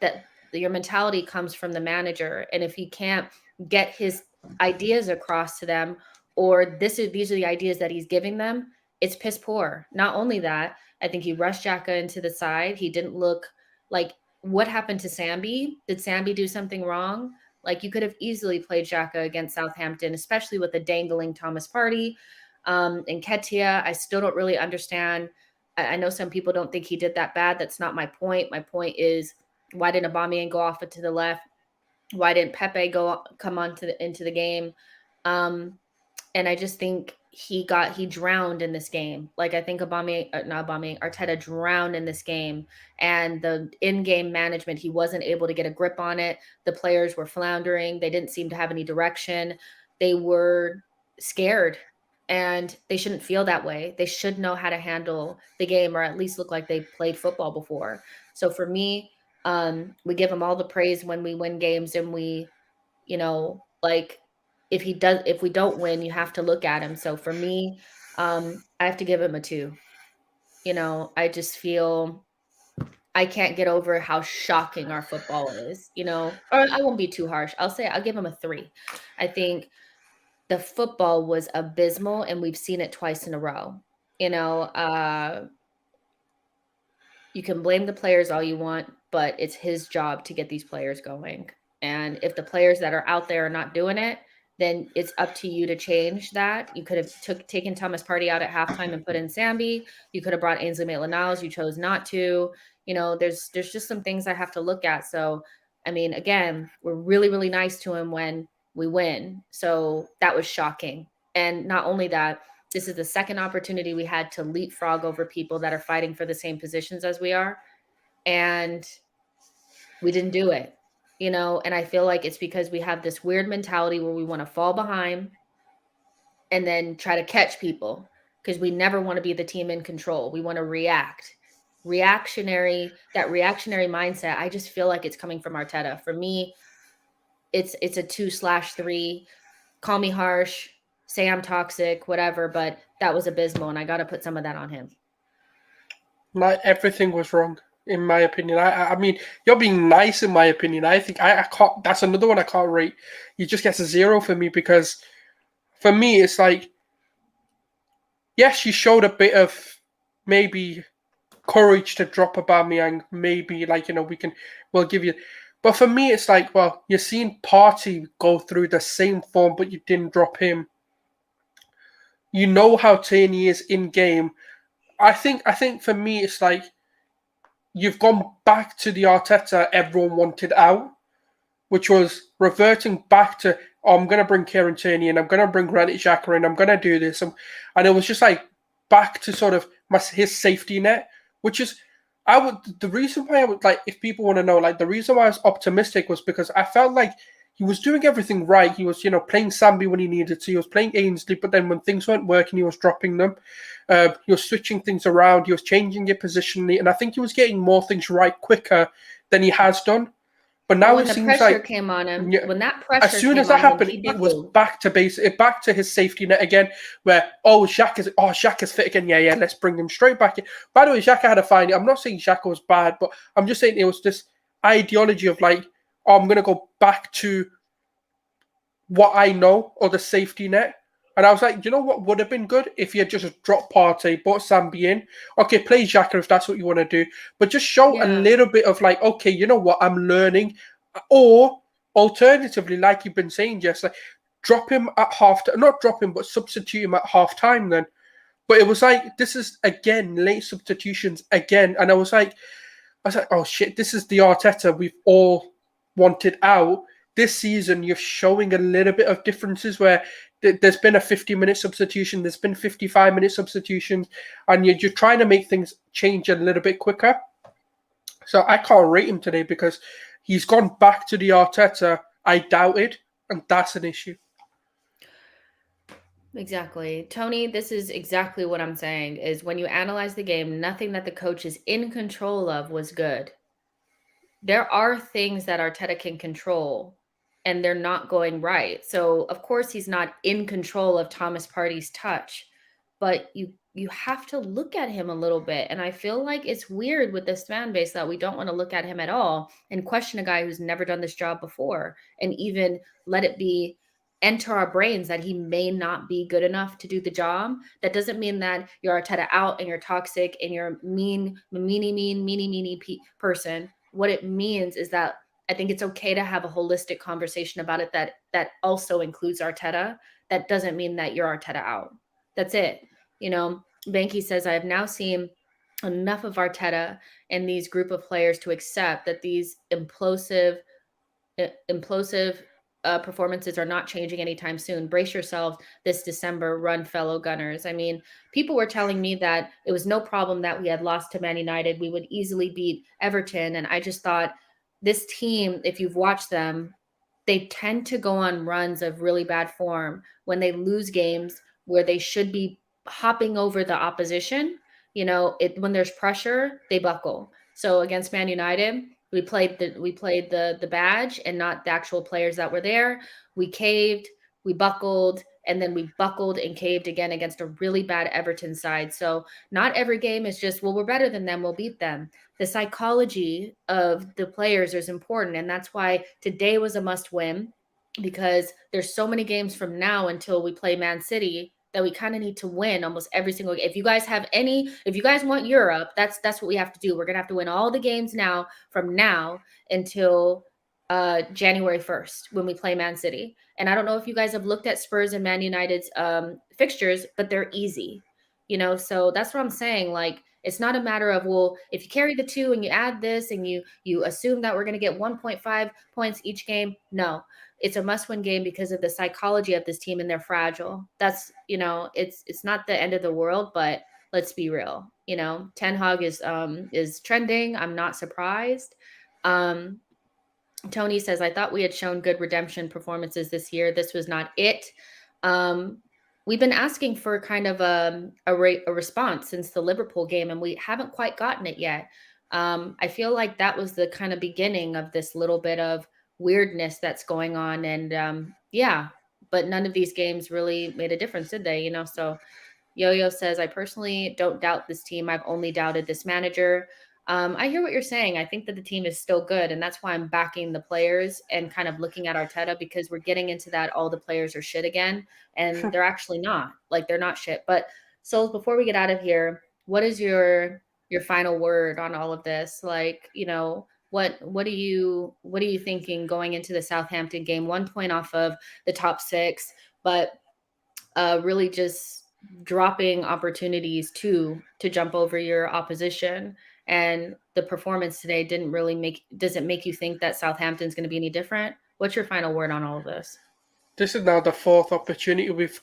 that your mentality comes from the manager. And if he can't get his ideas across to them, or these are the ideas that he's giving them, it's piss poor. Not only that, I think he rushed Xhaka into the side. He didn't look like, what happened to Sambi? Did Sambi do something wrong? Like, you could have easily played Xhaka against Southampton, especially with the dangling Thomas Partey. And Ketia, I still don't really understand. I know some people don't think he did that bad. That's not my point. My point is, why didn't Aubameyang go off to the left? Why didn't Pepe come on into the game? And I just think he drowned in this game. Like, I think Arteta drowned in this game, and the in-game management, he wasn't able to get a grip on it. The players were floundering. They didn't seem to have any direction. They were scared, and they shouldn't feel that way. They should know how to handle the game, or at least look like they played football before. So for me, we give him all the praise when we win games, and we, like, if we don't win, you have to look at him. So for me, I have to give him a 2. I just feel I can't get over how shocking our football is, or I won't be too harsh. I'll give him a 3. I think the football was abysmal, and we've seen it twice in a row. You can blame the players all you want, but it's his job to get these players going. And if the players that are out there are not doing it, then it's up to you to change that. You could have taken Thomas Partey out at halftime and put in Sambi. You could have brought Ainsley Maitland-Niles. You chose not to. There's just some things I have to look at. So, I mean, again, we're really, really nice to him when we win. So that was shocking. And not only that, this is the second opportunity we had to leapfrog over people that are fighting for the same positions as we are. And we didn't do it, and I feel like it's because we have this weird mentality where we want to fall behind and then try to catch people, because we never want to be the team in control. We want to react. That reactionary mindset, I just feel like it's coming from Arteta. For me, it's a 2/3. Call me harsh, say I'm toxic, whatever, but that was abysmal, and I got to put some of that on him. Everything was wrong, in my opinion. I mean, you're being nice, in my opinion. I think I can't. That's another one I can't rate. He just gets a 0 for me, because for me, it's like, yes, you showed a bit of maybe courage to drop Aubameyang. Maybe, like, we'll give you. But for me, it's like, well, you're seeing Partey go through the same form, but you didn't drop him. You know how Tierney is in game. I think for me, it's like you've gone back to the Arteta everyone wanted out, which was reverting back to, oh, I'm going to bring Kieran Tierney and I'm going to bring Granit Xhaka and I'm going to do this. And it was just like back to sort of his safety net, which is, the reason why I would, like, if people want to know, like, the reason why I was optimistic was because I felt like he was doing everything right. He was, playing Sambi when he needed to. He was playing Ainsley, but then when things weren't working, he was dropping them. He was switching things around. He was changing it positionally. And I think he was getting more things right quicker than he has done. But But now when it the seems pressure like came on him, yeah, when that as pressure soon as came that on him, happened, he it was buckled. back to basic, back to his safety net again. Where Xhaka's fit again. Yeah, let's bring him straight back in. By the way, Xhaka had a fine. I'm not saying Xhaka was bad, but I'm just saying it was this ideology of like, oh, I'm gonna go back to what I know or the safety net. And I was like, you know what would have been good if you had just dropped Partey, brought Sambi in. Okay, play Xhaka if that's what you want to do. But just show a Yeah. little bit of like, okay, you know what, I'm learning. Or alternatively, like you've been saying, Jess, like drop him at half time. Not drop him, but substitute him at half time then. But it was like, this is again late substitutions again. And I was like, oh shit, this is the Arteta we've all wanted out. This season, you're showing a little bit of differences where there's been a 50-minute substitution, there's been 55-minute substitutions, and you're trying to make things change a little bit quicker. So I can't rate him today because he's gone back to the Arteta I doubted, and that's an issue. Exactly. Tony, this is exactly what I'm saying is when you analyze the game, nothing that the coach is in control of was good. There are things that Arteta can control and they're not going right. So, of course, he's not in control of Thomas Partey's touch, but you have to look at him a little bit. And I feel like it's weird with this fan base that we don't want to look at him at all and question a guy who's never done this job before and even let it be enter our brains that he may not be good enough to do the job. That doesn't mean that you're Arteta out and you're toxic and you're meanie person. What it means is that I think it's okay to have a holistic conversation about it that also includes Arteta. That doesn't mean that you're Arteta out. That's it. You know, Banky says, I have now seen enough of Arteta and these group of players to accept that these implosive performances are not changing anytime soon. Brace yourselves this December, run, fellow Gunners. I mean, people were telling me that it was no problem that we had lost to Man United. We would easily beat Everton. And I just thought this team, if you've watched them, they tend to go on runs of really bad form when they lose games where they should be hopping over the opposition. You know, when there's pressure, they buckle. So against Man United, we played the badge and not the actual players that were there. We caved, we buckled, and then we buckled and caved again against a really bad Everton side. So not every game is just, well, we're better than them, we'll beat them. The psychology of the players is important. And that's why today was a must win, because there's so many games from now until we play Man City that we kind of need to win almost every single game. If you guys want Europe, that's what we have to do. We're gonna have to win all the games now from now until January 1st when we play Man City. And I don't know if you guys have looked at Spurs and Man United's fixtures, but they're easy. You know, so that's what I'm saying. Like, it's not a matter of, well, if you carry the 2 and you add this and you assume that we're going to get 1.5 points each game. No, it's a must-win game because of the psychology of this team and they're fragile. That's, you know, it's not the end of the world, but let's be real. You know, Ten Hag is trending. I'm not surprised. Tony says, I thought we had shown good redemption performances this year. This was not it. We've been asking for kind of a response since the Liverpool game, and we haven't quite gotten it yet. I feel like that was the kind of beginning of this little bit of weirdness that's going on. And yeah, but none of these games really made a difference, did they? You know, so Yo-Yo says, I personally don't doubt this team. I've only doubted this manager. I hear what you're saying. I think that the team is still good, and that's why I'm backing the players and kind of looking at Arteta, because we're getting into that all the players are shit again, and they're actually not. Like, they're not shit. But Souls, before we get out of here, what is your final word on all of this? Like, you know, what are you thinking going into the Southampton game? 1 point off of the top 6, but really just dropping opportunities to jump over your opposition. And the performance today doesn't make you think that Southampton's going to be any different? What's your final word on all of this? This is now the 4th opportunity we've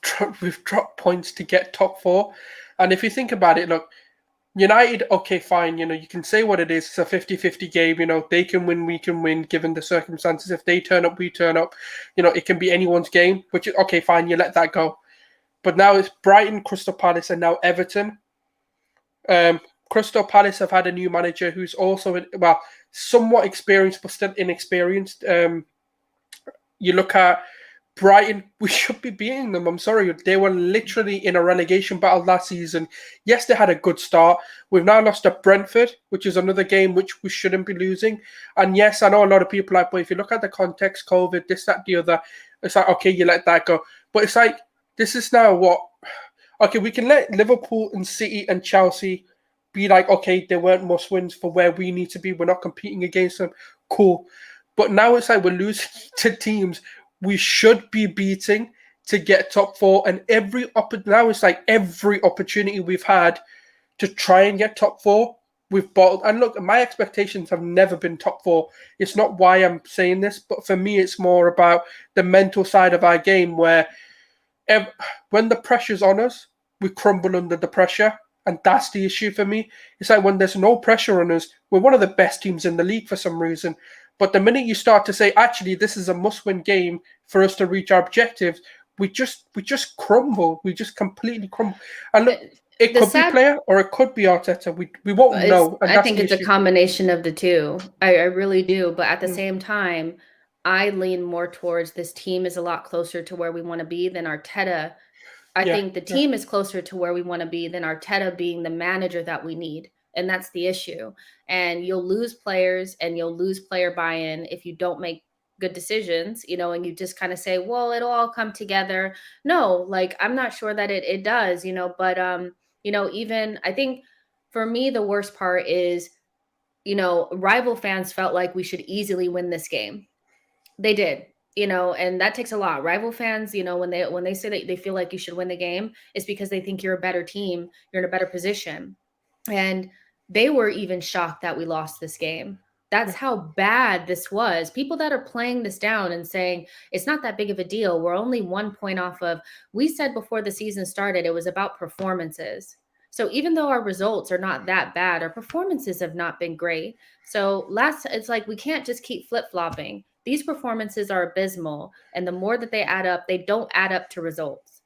dropped points to get top 4. And if you think about it, look, United, okay, fine, you know, you can say what it is. It's a 50-50 game, you know, they can win, we can win, given the circumstances. If they turn up, we turn up. You know, it can be anyone's game, which is, okay, fine, you let that go. But now it's Brighton, Crystal Palace, and now Everton. Crystal Palace have had a new manager who's also, somewhat experienced but still inexperienced. You look at Brighton, we should be beating them. I'm sorry. They were literally in a relegation battle last season. Yes, they had a good start. We've now lost to Brentford, which is another game which we shouldn't be losing. And yes, I know a lot of people are like, but if you look at the context, COVID, this, that, the other, it's like, okay, you let that go. But it's like, this is now what... Okay, we can let Liverpool and City and Chelsea be like, okay, they weren't must wins for where we need to be. We're not competing against them. Cool. But now it's like we're losing to teams we should be beating to get top four. And now it's like every opportunity we've had to try and get top four, we've bottled. And look, my expectations have never been top four. It's not why I'm saying this, but for me, it's more about the mental side of our game where when the pressure's on us, we crumble under the pressure. And that's the issue for me. It's like when there's no pressure on us, we're one of the best teams in the league for some reason. But the minute you start to say, actually, this is a must-win game for us to reach our objectives, we just crumble. We just completely crumble. And look, it could be player or it could be Arteta. We won't know. And I think it's a combination of the two. I really do. But at the same time, I lean more towards this team is a lot closer to where we want to be than Arteta. I think the team is closer to where we want to be than Arteta being the manager that we need. And that's the issue. And you'll lose players and you'll lose player buy-in if you don't make good decisions, and you just kind of say, well, it'll all come together. No, like, I'm not sure that it does, but, even I think for me, the worst part is, rival fans felt like we should easily win this game. They did. And that takes a lot. Rival fans, when they say that they feel like you should win the game, it's because they think you're a better team, you're in a better position. And they were even shocked that we lost this game. That's how bad this was. People that are playing this down and saying it's not that big of a deal. We're only 1 point off of, we said before the season started, it was about performances. So even though our results are not that bad, our performances have not been great. So it's like, we can't just keep flip-flopping. These performances are abysmal. And the more that they add up, they don't add up to results.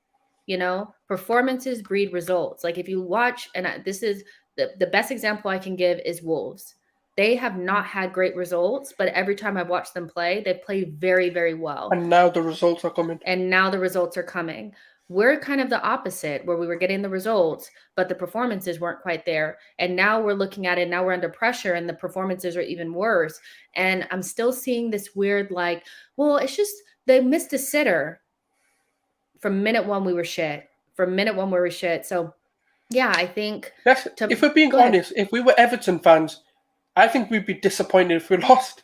Performances breed results. Like if you watch, and this is the best example I can give is Wolves. They have not had great results, but every time I've watched them play, they play very, very well. And now the results are coming. We're kind of the opposite, where we were getting the results, but the performances weren't quite there. And now we're looking at it, now we're under pressure and the performances are even worse. And I'm still seeing this weird, like, well, it's just, they missed a sitter. From minute one, we were shit. So yeah, I think if we're being honest, if we were Everton fans, I think we'd be disappointed if we lost.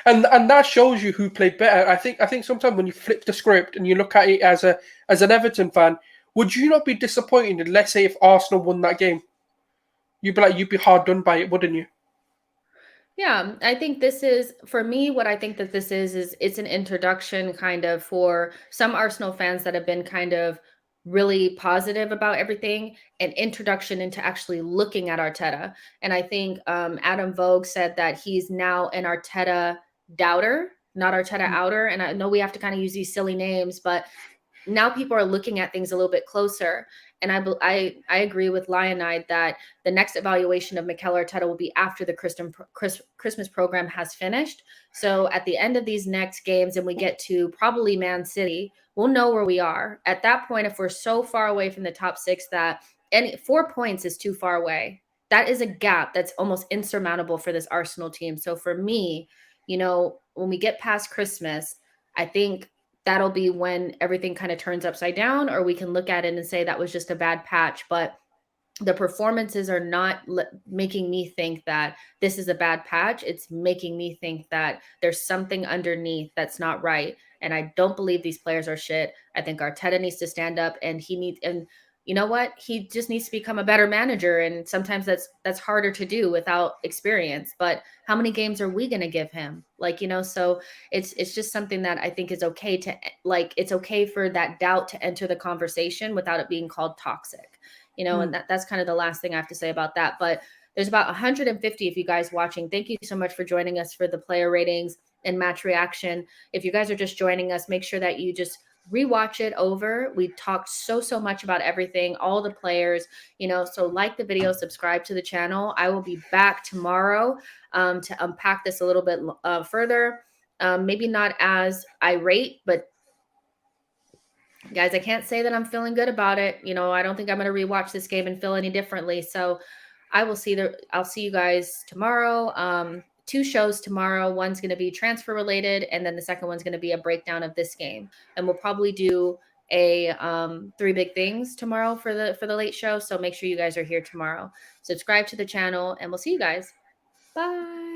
And that shows you who played better. I think sometimes when you flip the script and you look at it as an Everton fan, would you not be disappointed? Let's say if Arsenal won that game, you'd be hard done by it, wouldn't you? Yeah, I think this is, for me, what I think that this is it's an introduction kind of for some Arsenal fans that have been kind of really positive about everything, an introduction into actually looking at Arteta. And I think Adam Vogue said that he's now an Arteta doubter, not Arteta outer. And I know we have to kind of use these silly names, but now people are looking at things a little bit closer. And I agree with Lionide that the next evaluation of Mikel Arteta will be after the Christmas program has finished. So at the end of these next games, and we get to probably Man City, we'll know where we are. At that point, if we're so far away from the top six that 4 points is too far away, that is a gap that's almost insurmountable for this Arsenal team. So for me, when we get past Christmas, I think that'll be when everything kind of turns upside down, or we can look at it and say that was just a bad patch. But the performances are not making me think that this is a bad patch. It's making me think that there's something underneath that's not right. And I don't believe these players are shit. I think Arteta needs to stand up, and you know what? He just needs to become a better manager. And sometimes that's harder to do without experience. But how many games are we going to give him? So it's just something that I think is okay to, it's okay for that doubt to enter the conversation without it being called toxic, and that's kind of the last thing I have to say about that. But there's about 150 of you guys watching. Thank you so much for joining us for the player ratings and match reaction. If you guys are just joining us, make sure that you just rewatch it over. We talked so much about everything, all the players, so like the video, subscribe to the channel. I will be back tomorrow to unpack this a little bit further. Maybe not as irate, but guys, I can't say that I'm feeling good about it. I don't think I'm going to rewatch this game and feel any differently. So I'll see you guys tomorrow. 2 shows tomorrow. One's going to be transfer related, and then the second one's going to be a breakdown of this game. And we'll probably do a 3 big things tomorrow for the late show. So make sure you guys are here tomorrow. Subscribe to the channel, and we'll see you guys. Bye.